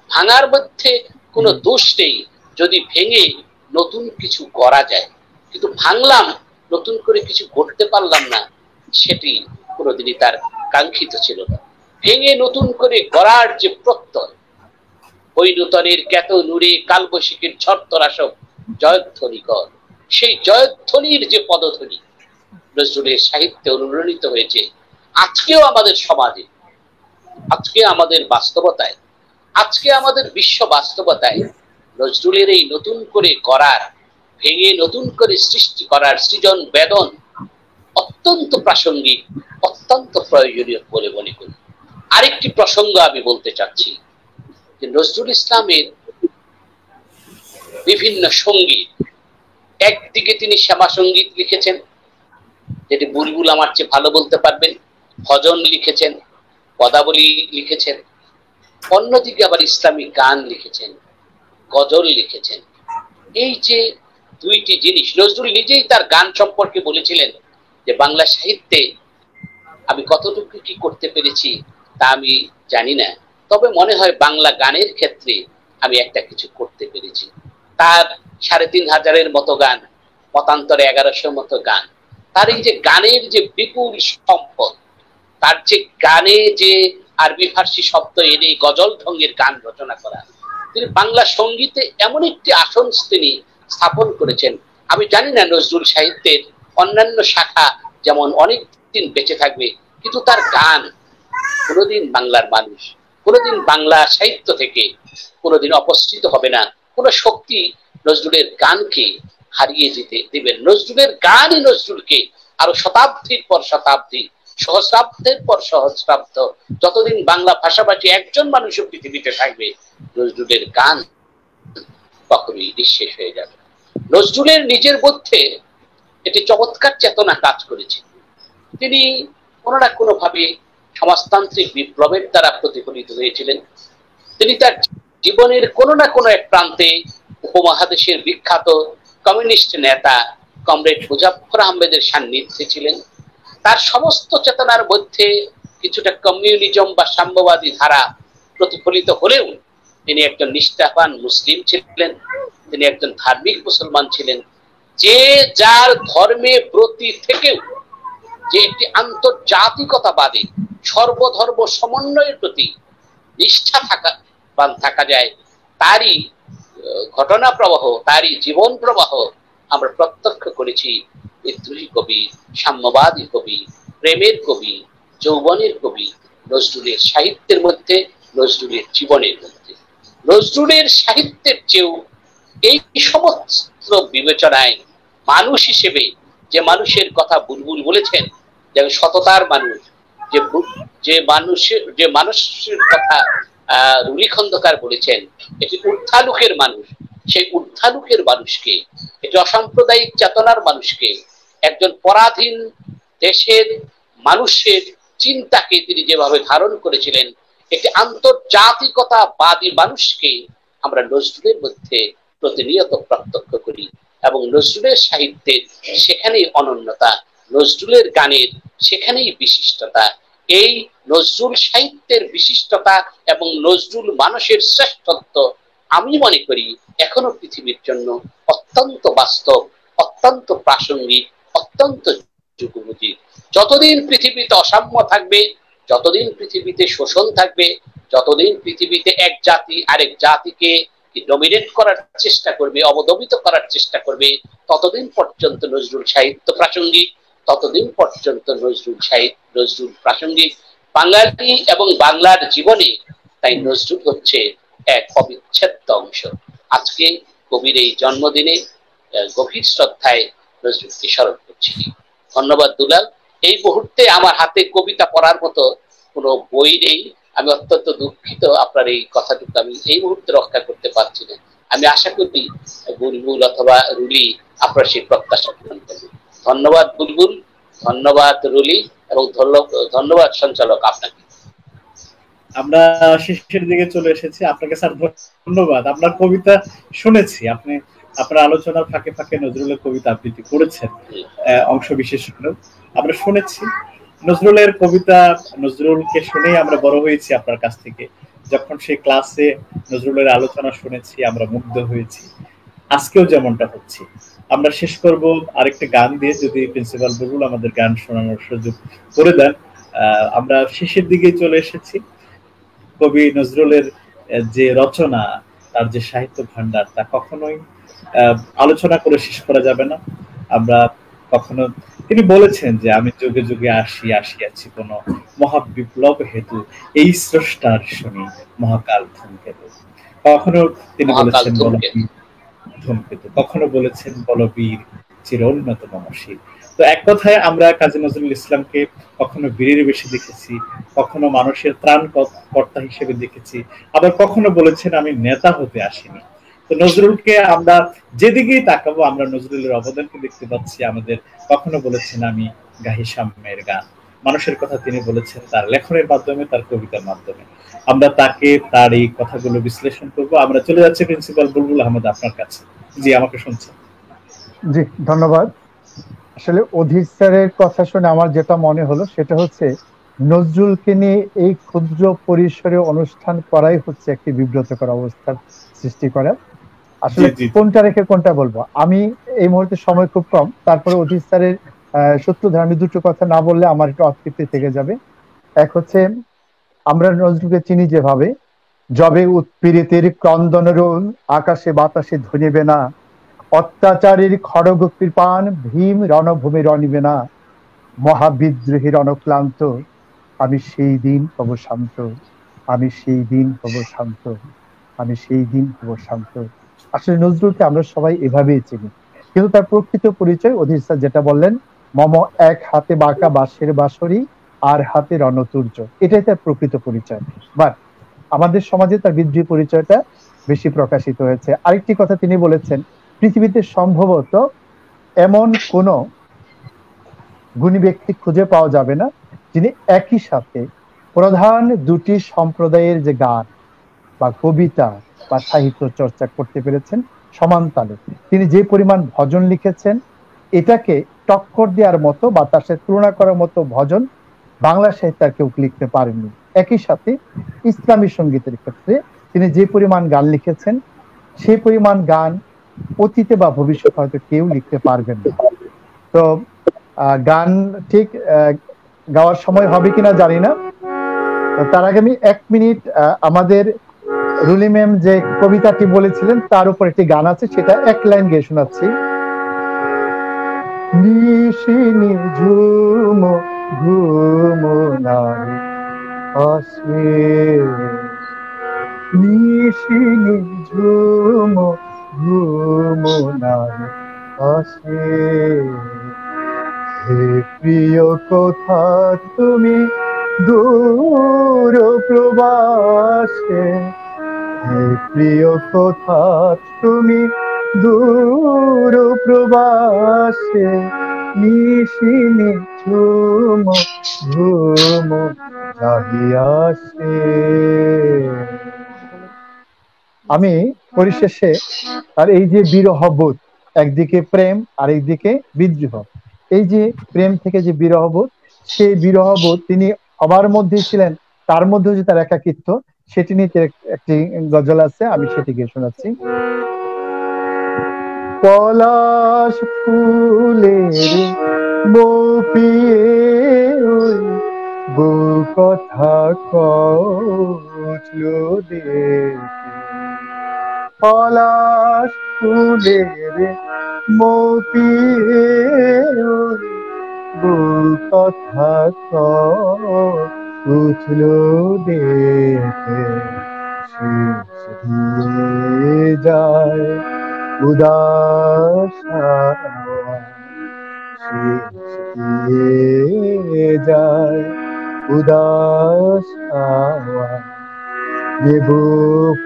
ভাঙার মধ্যে কোনো দোষ নেই যদি ভেঙে নতুন কিছু গড়া যায়, কিন্তু ভাঙলাম, নতুন করে কিছু গড়তে পারলাম না, সেটি কোনোদিনই তার কাঙ্ক্ষিত ছিল না। ভেঙে নতুন করে গড়ার যে প্রত্যয়, ওই নূতনের জ্ঞাত নূরে কালবৈশাখীর ঝড়তরা সব জয়ধ্বনি কর, সেই জয়ধ্বনির যে পদধ্বনি নজরুলের সাহিত্যে অনুরণিত হয়েছে, আজকেও আমাদের সমাজে, আজকে আমাদের বাস্তবতায়, আজকে আমাদের বিশ্ব বাস্তবতায় নজরুলের এই নতুন করে গড়ার, ভেঙে নতুন করে সৃষ্টি করার সৃজন বেদন অত্যন্ত প্রাসঙ্গিক, অত্যন্ত প্রয়োজনীয় বলে মনে করি। আরেকটি প্রসঙ্গ আমি বলতে চাচ্ছি যে নজরুল ইসলামের বিভিন্ন সঙ্গীত, একদিকে তিনি শ্যামা সঙ্গীত লিখেছেন, যেটি বুলবুল আমার চেয়ে ভালো বলতে পারবেন, ভজন লিখেছেন, পদাবলী লিখেছেন, অন্যদিকে আবার ইসলামিক গান লিখেছেন, গজল লিখেছেন। এই যে দুইটি জিনিস, নজরুল নিজেই তার গান সম্পর্কে বলেছিলেন যে বাংলা সাহিত্যে আমি কতটুকু কি করতে পেরেছি তা আমি জানি না, তবে মনে হয় বাংলা গানের ক্ষেত্রে আমি একটা কিছু করতে পেরেছি। তার ৩৫০০ মতো গান, মতান্তরে ১১০০ মতো গান, তার এই যে গানের যে বিপুল সম্পদ, তার যে গানে যে আরবি ফার্সি শব্দ এনে গজল ঢঙ্গের গান রচনা করা, তিনি বাংলা সঙ্গীতে এমন একটি আসন তিনি স্থাপন করেছেন। আমি জানি না নজরুল সাহিত্যের অন্যান্য শাখা যেমন অনেক দিন বেঁচে থাকবে, কিন্তু তার গান কোনোদিন বাংলার মানুষ, কোনোদিন বাংলা সাহিত্য থেকে কোনোদিন অপসৃত হবে না। কোন শক্তি নজরুলের গানকে হারিয়ে যেতে দেবেন। নজরুলের গানই নজরুলকে আরো শতাব্দীর পর শতাব্দী, সহস্রাব্দের পর সহস্রাব্দ, যতদিন বাংলা ভাষাভাষী একজন মানুষও পৃথিবীতে থাকবে, নজরুলের গান কখনোই নিঃশেষ হয়ে যাবে। নজরুলের নিজের মধ্যে একটি চমৎকার চেতনা কাজ করেছে। তিনি কোনো না কোনো ভাবে সমাজতান্ত্রিক বিপ্লবের দ্বারা প্রতিফলিত হয়েছিলেন। তিনি তার জীবনের কোনো না কোনো এক প্রান্তে উপমহাদেশের বিখ্যাত কমিউনিস্ট নেতা কমরেড মুজাফফর আহমেদের সান্নিধ্যে ছিলেন। তার সমস্ত চেতনার মধ্যে কিছুটা কমিউনিজম বা সাম্যবাদী ধারা প্রতিফলিত হলেও তিনি একজন নিষ্ঠাবান মুসলিম ছিলেন, তিনি একজন ধার্মিক মুসলমান ছিলেন, যে যার ধর্মে ব্রতী থেকেও যে একটি আন্তর্জাতিকতাবাদী সর্বধর্ম সমন্বয়ের প্রতি নিষ্ঠা থাকা যায়, তারই ঘটনা প্রবাহ, তারই জীবন প্রবাহ আমরা প্রত্যক্ষ করেছি বিদ্রোহী কবি, সাম্যবাদী কবি, প্রেমের কবি, যৌবনের কবি নজরুলের সাহিত্যের মধ্যে, নজরুলের জীবনের মধ্যে। নজরুলের সাহিত্যের চেয়েও এই সমস্ত বিবেচনায় মানুষ হিসেবে যে মানুষের কথা বুলবুল বলেছেন, যে সততার মানুষ, যে মানুষের কথা রুলি খন্দকার বলেছেন, এটি ঊর্ধ্বালোকের মানুষ, সেই ঊর্ধ্বালোকের মানুষকে, এটি অসাম্প্রদায়িক চেতনার মানুষকে, একজন পরাধীন দেশের মানুষের চিন্তাকে তিনি যেভাবে ধারণ করেছিলেন, একটি আন্তর্জাতিকতাবাদী মানুষকে আমরা নজরুলের মধ্যে প্রতিনিয়ত প্রত্যক্ষ করি। এবং নজরুলের সাহিত্যের সেখানেই অনন্যতা, নজরুলের গানের সেখানেই বিশিষ্টতা। এই নজরুল সাহিত্যের বিশিষ্টতা এবং নজরুল মানুষের শ্রেষ্ঠত্ব আমি মনে করি এখনো পৃথিবীর জন্য অত্যন্ত বাস্তব, অত্যন্ত প্রাসঙ্গিক, অত্যন্ত যুগোপযোগী। যতদিন পৃথিবীতে অসাম্য থাকবে, যতদিন পৃথিবীতে শোষণ থাকবে, যতদিন পৃথিবীতে এক জাতি আরেক জাতিকে ডমিনেট করার চেষ্টা করবে, অবদমিত করার চেষ্টা করবে, ততদিন পর্যন্ত নজরুল সাহিত্য প্রাসঙ্গিক, ততদিন পর্যন্ত নজরুল প্রাসঙ্গিক বাঙালি এবং বাংলার জীবনে। তাই নজরুল হচ্ছে এক অবিচ্ছেদ্য অংশ। আজকে কবির এই জন্মদিনে গভীর শ্রদ্ধায় নজরুলকে স্মরণ করছি। ধন্যবাদ দুলাল। এই মুহূর্তে আমার হাতে কবিতা পড়ার মতো কোনো বই নেই। আমি অত্যন্ত দুঃখিত, আপনার এই কথাটুকু আমি এই মুহূর্তে রক্ষা করতে পারছি না। আমি আশা করি বুলবুল অথবা রুলি আপনার সেই প্রত্যাশা পূরণ করবে। ধন্যবাদ বুলবুল, ধন্যবাদ রুলি, এবং ধন্যবাদ সঞ্চালক আপনাকে। আমরা শেষের দিকে চলে এসেছি। আপনাকে স্যার ধন্যবাদ। আপনার কবিতা শুনেছি, আপনি আপনার আলোচনার ফাঁকে ফাঁকে নজরুলের কবিতা আবৃত্তি করেছেন অংশ বিশেষ করে আমরা শুনেছি। নজরুলের কবিতা, নজরুলকে শুনেই আমরা বড় হয়েছি আপনার কাছ থেকে। যখন সেই ক্লাসে নজরুলের আলোচনা শুনেছি আমরা মুগ্ধ হয়েছি, আজকেও যেমনটা হচ্ছে। আমরা শেষ করব আরেকটা গান দিয়ে, যদি প্রিন্সিপাল বুলবুল আমাদের গান শোনানোর সুযোগ করে দেন। আমরা শেষের দিকে চলে এসেছি। কবি নজরুলের যে রচনা, তার যে সাহিত্য ভান্ডার, তা কখনোই আলোচনা করে শেষ করা যাবে না। আমরা কখনো, তিনি বলেছেন যে আমি যুগে যুগে আসিয়াছি কোন মহাবিপ্লব হেতু, এই স্রষ্টার শুনি মহাকাল ধূমকেতু। কখনো তিনি বলেছেন ধূমকেতু, কখনো বলেছেন বলবীর চিরোন্নত মমশীল। তো এক কথায় আমরা কাজী নজরুল ইসলামকে কখনো বীরের বেশি দেখেছি, কখনো মানুষের ত্রাণ কর্তা হিসেবে দেখেছি, আবার কখনো বলেছেন আমি নেতা হতে আসিনি। তো নজরুলকে আমরা যেদিকেই তাকাবো আমরা নজরুলের অবদানকে দেখতে পাচ্ছি। আমাদের কখনো বলেছেন আমি গাহি সাম্যের গান, মানুষের কথা তিনি বলেছেন তার লেখনের মাধ্যমে, তার কবিতার মাধ্যমে। আমরা তাকে, তার এই কথাগুলো বিশ্লেষণ করব। আমরা চলে যাচ্ছি প্রিন্সিপাল বুলবুল আহমেদ আপনার কাছে। জি, আমাকে শুনছেন? জি, ধন্যবাদ। আসলে অধীর স্যারের কথা শুনে আমার যেটা মনে হলো সেটা হচ্ছে নজরুলকে নিয়ে এই ক্ষুদ্র পরিসরে অনুষ্ঠান করাই হচ্ছে একটি বিব্রতকর অবস্থার সৃষ্টি করা। আসলে কোনটা রেখে কোনটা বলবো, আমি এই মুহূর্তে সময় খুব কম, তারপরে অধীর স্যারের সূত্রধর আমি দুটো কথা না বললে আমার একটু অতৃপ্তি থেকে যাবে। এক হচ্ছে আমরা নজরুলকে চিনি যেভাবে, যবে উৎপীড়িতের ক্রন্দনের আকাশে বাতাসে ধনিবে না, অত্যাচারীর খড়গ কৃপান ভীম রণভূমি রণিবে না, মহাবিদ্রোহীর অনক্লান্ত আমি সেই দিন হব শান্ত, আমি সেই দিন হব শান্ত, আমি সেই দিন হব শান্ত। আসলে নজরুলকে আমরা সবাই এভাবেই চিনি, কিন্তু তার প্রকৃত পরিচয় অধীর স্যার যেটা বললেন, মম এক হাতে বাঁকা বাঁশের বাঁশরি আর হাতে রণতুর্য, এটাই তার প্রকৃত পরিচয়। বাট আমাদের সমাজে তার বিদ্রোহী পরিচয়টা বেশি প্রকাশিত হয়েছে। আরেকটি কথা তিনি বলেছেন, পৃথিবীতে সম্ভবত এমন কোন গুণী ব্যক্তি খুঁজে পাওয়া যাবে না যিনি একই সাথে প্রধান দুটি সম্প্রদায়ের যে গান বা কবিতা বা সাহিত্য চর্চা করতে পেরেছেন সমান তালে। তিনি যে পরিমাণ ভজন লিখেছেন, এটাকে টক্কর দেওয়ার মতো বা তার সাথে তুলনা করার মতো ভজন বাংলা সাহিত্যে আর কেউ লিখতে পারেননি। একই সাথে ইসলামী সঙ্গীতের ক্ষেত্রে তিনি যে পরিমাণ গান লিখেছেন, সেই পরিমাণ গান অতীতে বা ভবিষ্যতে হয়তো কেউ লিখতে পারবেন না। তো গান ঠিক গাওয়ার সময় হবে কিনা জানি না, তার আগে আমি 1 মিনিট আমাদের রুলি ম্যাম যে কবিতাটি বলেছিলেন তার উপর একটি গান আছে, সেটা এক লাইন গেয়ে শোনাচ্ছি। নিশিনি ঝুম ঘুম নাই আসে, নিশিনি ঝুম ঘুম নাই আসে, হে প্রিয় কোথা তুমি দূর প্রবাসে, হে প্রিয় কোথা তুমি দূর প্রবাসে, নিশিনি ঝুম ঘুম যাহিয়াছে। আমি পরিশেষে আর এই যে বিরহবোধ, একদিকে প্রেম আর একদিকে বিদ্রোহ, এই যে প্রেম থেকে যে বিরহবোধ, সেই বিরহবোধ তিনি সবার মধ্যে ছিলেন, তার মধ্যে যে তার একাকিত্ব, সেটি নিয়ে একটি গজল আছে, আমি সেটিকে শোনাচ্ছি। পলাশ ফুলের বপিয়ে ওই বউ কথা কছিল দেখে, পলাশ ফুলের মপিয়ে ওই বউ কথা কছিল দেখে, শেষ দিয়ে যায় উদাস হাওয়া, শেষ দিয়ে যায় উদাস হাওয়া, দেব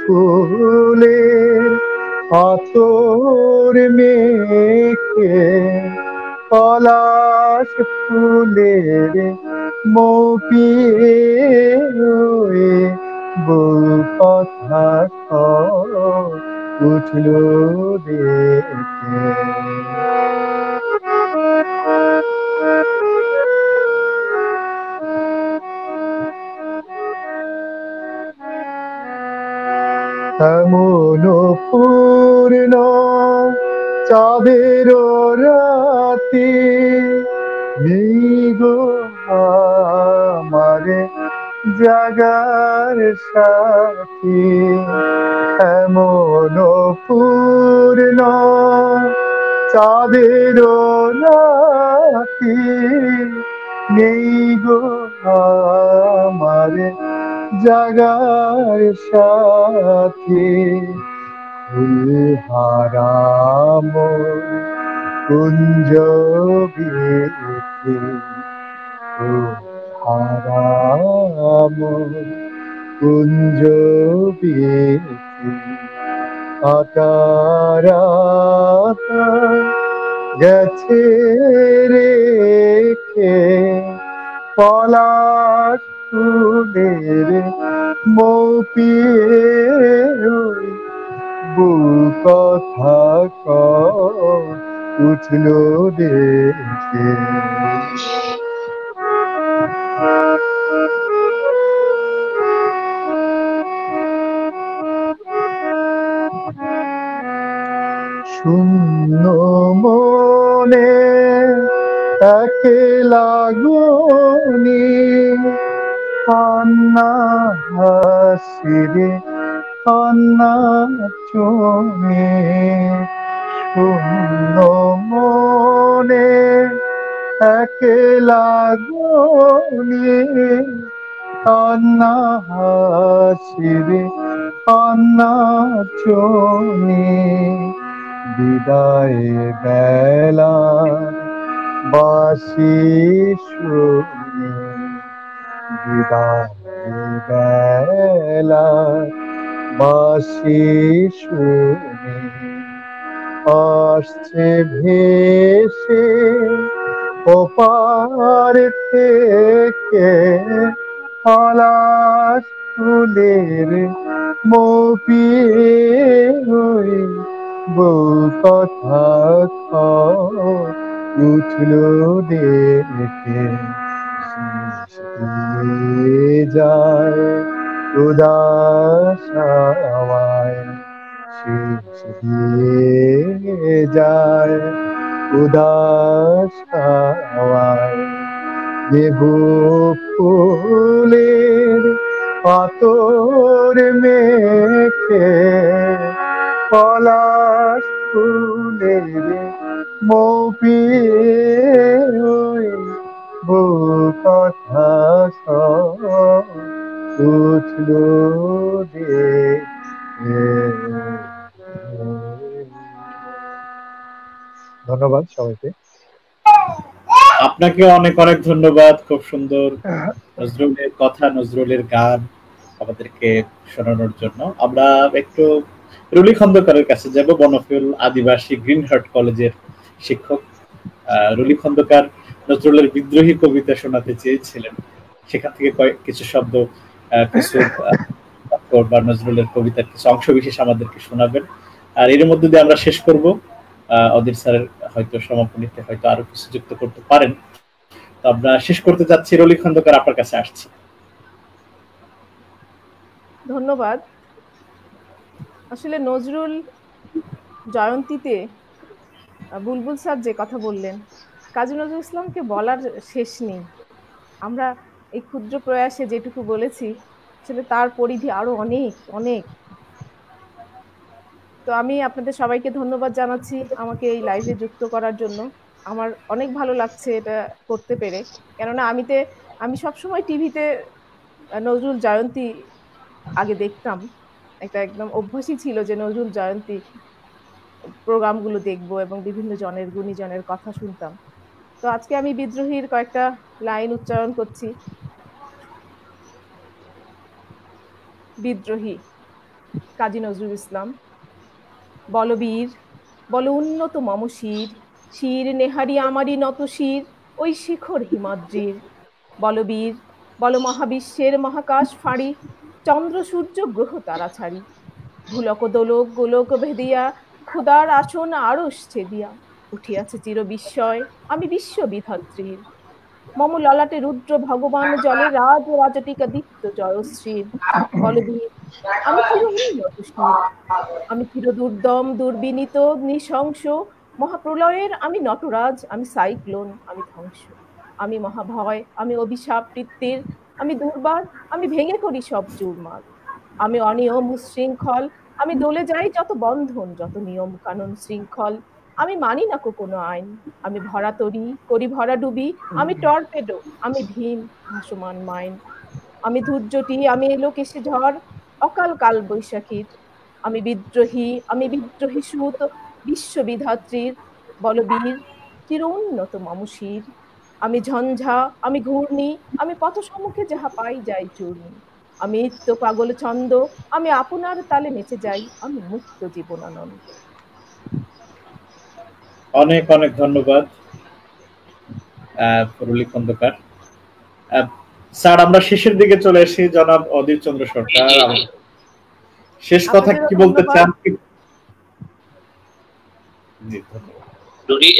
ফুলের আতর মেখে, পলাশ ফুলের মপিয়ে বউ কথা উঠল দেখে। এমন পূর্ণ চাঁদের রাতে নেই গো আমারে জাগার সাথী, এমন পূর্ণ চাঁদের রাতে নেই গো আমারে জাগার সাথী, ফুলহারাম কুঞ্জ বিথি, ফুলহারাম কুঞ্জ বিথি, আকারাত গেছে রেখে, পলাশ ফুলের মপিয়ে বউ কথা উঠল দেখে। শূন্য মনে একলা গনি কান্না হাসিরে কান্না চোখে, শূন্য মনে একলা গনি কান্না হাসিরে কান্না চোখে, বিদায় বেলা বাঁশি শুনে, বিদায় বেলা বাঁশি শুনে, আসছে ভেসে ওপার থেকে, পলাশ ফুলের মপিয়ে বউ কথা উঠল দেখে, শেষ দিয়ে যায় উদাস হাওয়ায়, শেষ দিয়ে যায় উদাস হাওয়ায়, দেব ফুলের পাতর মেঘ মুখে পলাশ ফুলের মৌপি কথা উঠল রে। ধন্যবাদ সবাইকে। আপনাকে অনেক অনেক ধন্যবাদ। খুব সুন্দর নজরুলের কথা, নজরুলের গান আমাদেরকে শোনানোর জন্য। আমরা একটু রুলি খন্দকারের কাছে যাব, বনফুল আদিবাসী গ্রিন হার্ট কলেজের শিক্ষক। রুলি খন্দকার নজরুলের বিদ্রোহী কবিতা শোনাতে চেয়েছিলেন, সেখান থেকে কিছু শব্দ, কিছু বা নজরুলের কবিতার কিছু অংশ বিশেষ আমাদেরকে শোনাবেন। আর এর মধ্যে দিয়ে আমরা শেষ করব। অধীর স্যারের হয়তো সমাপনীতে হয়তো আরো কিছু যুক্ত করতে পারেন। তো আমরা শেষ করতে যাচ্ছি। রুলি খন্দকার, আপনার কাছে আসছি। ধন্যবাদ। আসলে নজরুল জয়ন্তীতে বুলবুল স্যার যে কথা বললেন, কাজী নজরুল ইসলামকে বলার শেষ নেই। আমরা এই ক্ষুদ্র প্রয়াসে যেটুকু বলেছি, আসলে তার পরিধি আরো অনেক অনেক। তো আমি আপনাদের সবাইকে ধন্যবাদ জানাচ্ছি আমাকে এই লাইভে যুক্ত করার জন্য। আমার অনেক ভালো লাগছে এটা করতে পেরে, কেননা আমি সবসময় টিভিতে নজরুল জয়ন্তী আগে দেখতাম। একটা একদম অভ্যাসই ছিল যে নজরুল জয়ন্তী প্রোগ্রামগুলো দেখবো এবং বিভিন্ন জনের গুণীজনের কথা শুনতাম। তো আজকে আমি বিদ্রোহীর কয়েকটা লাইন উচ্চারণ করছি। বিদ্রোহী, কাজী নজরুল ইসলাম। বলবীর, বল উন্নত মম শির, শির নেহারি আমারই নত শির, ওই শিখর হিমাদ্রির। বলবীর, বল মহাবিশ্বের মহাকাশ ফাঁড়ি, চন্দ্র সূর্য গ্রহ তারা ছাড়ি, ভুলক দোলক গোলক ভেদিয়া, ক্ষুদার আসন আড়স ছেদিয়া, উঠিয়াছে চির বিস্ময় আমি বিশ্ববিধাত্রীর। মম ললাটে রুদ্র ভগবান জলে রাজ রাজটিকা দীপ্ত জয়শ্রীর। বলবীর, আমি চির উন্নত শির, আমি চির দুর্দম দুর্বিনীত নৃশংস, মহাপ্রলয়ের আমি নটরাজ, আমি সাইক্লোন, আমি ধ্বংস, আমি মহাভয়, আমি অভিশাপ বৃত্তির, আমি দুর্বার, আমি ভেঙে করি সব চুরমার। আমি অনিয়ম উশৃঙ্খল, আমি দলে যাই যত বন্ধন, যত নিয়ম কানুন শৃঙ্খল, আমি মানি না কোনো আইন, আমি ভরা তরি করি ভরা ডুবি, আমি টর্পেডো, আমি ভীম ভাসমান মাইন, আমি ধূর্যটি, আমি এলো কেশে ঝড়, অকাল কাল বৈশাখীর। আমি বিদ্রোহী সুত বিশ্ববিধাত্রীর। বলবীর, চির উন্নত মম শির, আমি ঝঞ্ঝা, আমি ঘূর্ণি, আমি পথ সম্মুখে যাহা পাই যাই চূর্ণি, আমি নিত্য পাগল ছন্দ, আমি আপনার তালে নেচে যাই, আমি মুক্ত জীবনানন্দ। অনেক অনেক ধন্যবাদ রুলি খন্দকার। স্যার, আমরা শেষের দিকে চলে এসেছি। জনাব অধীর চন্দ্র সরকার, শেষ কথা কি বলতে চান? জি, ধন্যবাদ।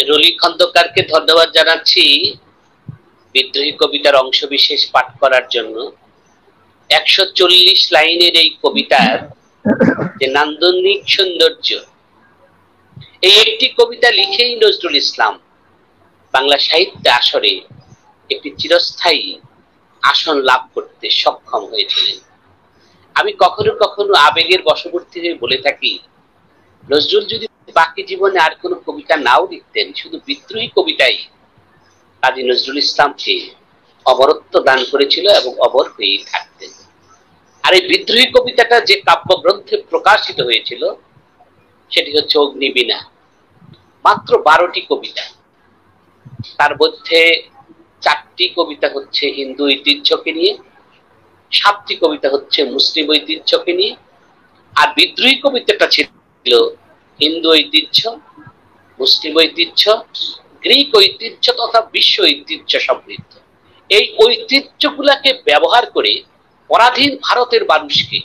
রুলি খন্দকারকে ধন্যবাদ জানাচ্ছি বিদ্রোহী কবিতার অংশ বিশেষ পাঠ করার জন্য। 140 লাইনের এই কবিতার যে নান্দনিক সৌন্দর্য, এই একটি কবিতা লিখেই নজরুল ইসলাম বাংলা সাহিত্য আসরে একটি চিরস্থায়ী আসন লাভ করতে সক্ষম হয়েছিলেন। আমি কখনো কখনো আবেগের বশবর্তী হয়ে বলে থাকি, নজরুল যদি বাকি জীবনে আর কোনো কবিতা নাও লিখতেন, শুধু বিদ্রোহী কবিতাই কাজী নজরুল ইসলামকে অমরত্ব দান করেছিল এবং অমর হয়েই থাকতেন। আর এই বিদ্রোহী কবিতাটা যে কাব্যগ্রন্থে প্রকাশিত হয়েছিল সেটি হচ্ছে অগ্নিবীণা। মাত্র 12টি কবিতা, তার মধ্যে 4টি কবিতা হচ্ছে হিন্দু ঐতিহ্যকে নিয়ে, 7টি কবিতা হচ্ছে মুসলিম ঐতিহ্যকে নিয়ে, আর বিদ্রোহী কবিতাটা ছিল হিন্দু ঐতিহ্য, মুসলিম ঐতিহ্য, গ্রিক ঐতিহ্য তথা বিশ্ব ঐতিহ্য সমৃদ্ধ। এই ঐতিহ্যগুলাকে ব্যবহার করে পরাধীন ভারতের মানুষকে,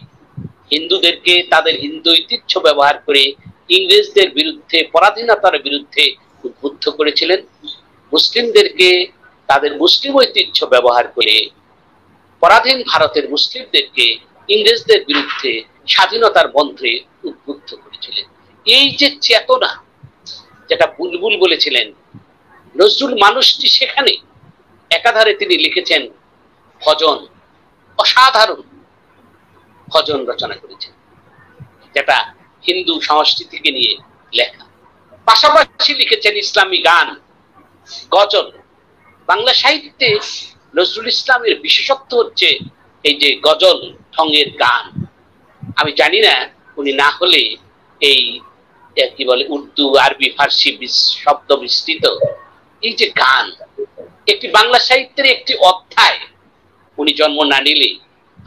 হিন্দুদেরকে তাদের হিন্দু ঐতিহ্য ব্যবহার করে ইংরেজদের বিরুদ্ধে, পরাধীনতার বিরুদ্ধে উদ্বুদ্ধ করেছিলেন। মুসলিমদেরকে তাদের মুসলিম ঐতিহ্য ব্যবহার করে পরাধীন ভারতের মুসলিমদেরকে ইংরেজদের বিরুদ্ধে স্বাধীনতার মন্ত্রে উদ্বুদ্ধ করেছিলেন। এই যে চেতনা, যেটা বুলবুল বলেছিলেন, নজরুল মানুষটি সেখানে একাধারে তিনি লিখেছেন ভজন, অসাধারণ ভজন রচনা করেছেন। যেটা হিন্দু সংস্কৃতিকে নিয়ে লেখা। পাশাপাশি লিখেছেন ইসলামী গান, গজল। বাংলা সাহিত্যে নজরুল ইসলামের বিশেষত্ব হচ্ছে এই যে গজল ঢঙের গান। আমি জানি না উনি না হলে এই কি বলে উর্দু, আরবি, ফার্সি শব্দ বিস্তৃত এই যে গান, একটি বাংলা সাহিত্যের একটি অধ্যায় উনি জন্ম না নিলে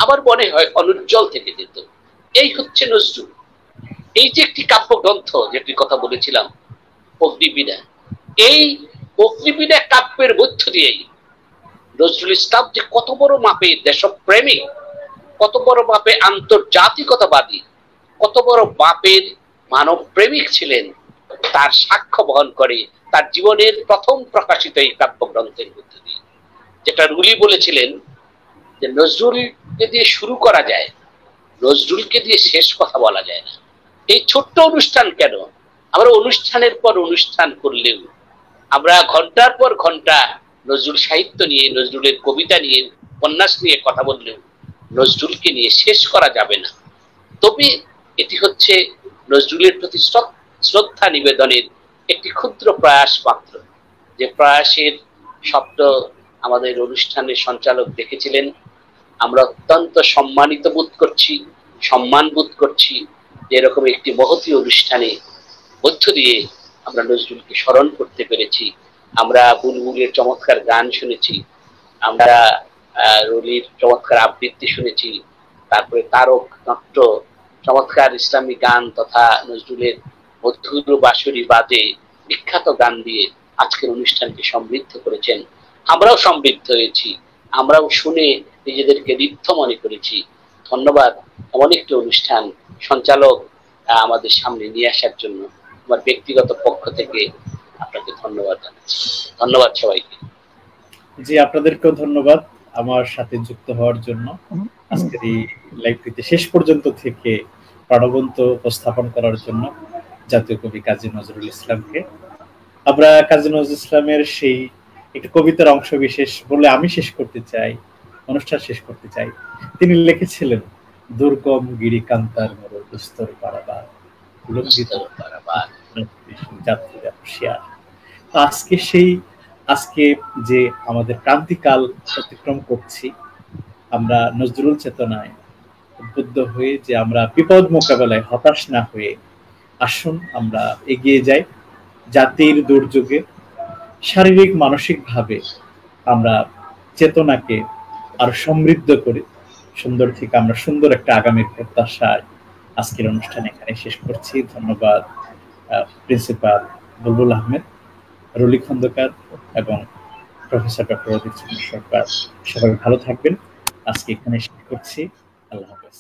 আমার মনে হয় অনুজ্জ্বল থেকে যেত। এই হচ্ছে নজরুল। এই যে একটি কাব্যগ্রন্থ যেটির কথা বলেছিলাম, অগ্নিবীণা, এই অগ্নিবীণা কাব্যের মধ্য দিয়েই নজরুল ইসলাম যে কত বড় মাপের দেশপ্রেমিক, কত বড় মাপে আন্তর্জাতিকতাবাদী, কত বড় মাপের মানব প্রেমিক ছিলেন তার সাক্ষ্য বহন করে তার জীবনের প্রথম প্রকাশিত এই কাব্যগ্রন্থের মধ্য দিয়ে। যেটা রুলি বলেছিলেন যে নজরুলকে দিয়ে শুরু করা যায়, নজরুলকে দিয়ে শেষ কথা বলা যায় না। এই ছোট্ট অনুষ্ঠান কেন, আমরা অনুষ্ঠানের পর অনুষ্ঠান করলেও, আমরা ঘন্টার পর ঘন্টা নজরুল সাহিত্য নিয়ে, নজরুলের কবিতা নিয়ে, উপন্যাস নিয়ে কথা বললেও নজরুলকে নিয়ে শেষ করা যাবে না। তবে এটি হচ্ছে নজরুলের প্রতি শ্রদ্ধা নিবেদনের একটি ক্ষুদ্র প্রয়াস মাত্র, যে প্রয়াসের শব্দ আমাদের অনুষ্ঠানের সঞ্চালক দেখেছিলেন। আমরা অত্যন্ত সম্মানিত বোধ করছি, সম্মান বোধ করছি যে এরকম একটি মহতী অনুষ্ঠানে মধ্য দিয়ে আমরা নজরুলকে স্মরণ করতে পেরেছি। আমরা বুলবুলের চমৎকার গান শুনেছি, আমরা রুলির চমৎকার আবৃত্তি শুনেছি, তারপরে তারক নাট্য, চমৎকার ইসলামী গান তথা নজরুলের মধুর বাঁশরি বাজে বিখ্যাত গান দিয়ে আজকের অনুষ্ঠানকে সমৃদ্ধ করেছেন। আমরাও সমৃদ্ধ হয়েছি, আমরাও শুনে নিজেদেরকে ঋদ্ধ মনে করেছি। ধন্যবাদ এমন একটি অনুষ্ঠান সঞ্চালক আমাদের সামনে নিয়ে আসার জন্য। আমার ব্যক্তিগত পক্ষ থেকে আপনাকে ধন্যবাদ জানাচ্ছি। ধন্যবাদ সবাইকে। জি, আপনাদেরকেও ধন্যবাদ আমার সাথে যুক্ত হওয়ার জন্য, আজকের এই লাইভটিতে শেষ পর্যন্ত থেকে প্রাণবন্ত উপস্থাপন করার জন্য জাতীয় কবি কাজী নজরুল ইসলামকে। আমরা কাজী নজরুল ইসলামের সেই একটি কবিতার অংশ বিশেষ বলে আমি শেষ করতে চাই, অনুষ্ঠান শেষ করতে চাই। তিনি লিখেছিলেন, দুর্গম গিরিকান্তার মোর দুস্তর পারাবার, লঙ্ঘিত পারাবার যাত্রীরা হুঁশিয়ার। আজকে যে আমাদের ক্রান্তিকাল অতিক্রম করছি, আমরা নজরুল চেতনায় উদ্বুদ্ধ হয়ে যে আমরা বিপদ মোকাবেলায় হতাশ না হয়ে আসুন আমরা এগিয়ে যাই। জাতির দুর্যোগে শারীরিক মানসিক ভাবে আমরা চেতনাকে আরো সমৃদ্ধ করে সুন্দর থেকে আমরা সুন্দর একটা আগামীর প্রত্যাশায় আজকের অনুষ্ঠান এখানে শেষ করছি। ধন্যবাদ প্রিন্সিপাল বুলবুল আহমেদ, রুলি খন্দকার এবং প্রফেসর ডক্টর অজিত সরকার। সবাই ভালো থাকবেন। আজকে এখানে শেষ করছি। আল্লাহ হাফেজ।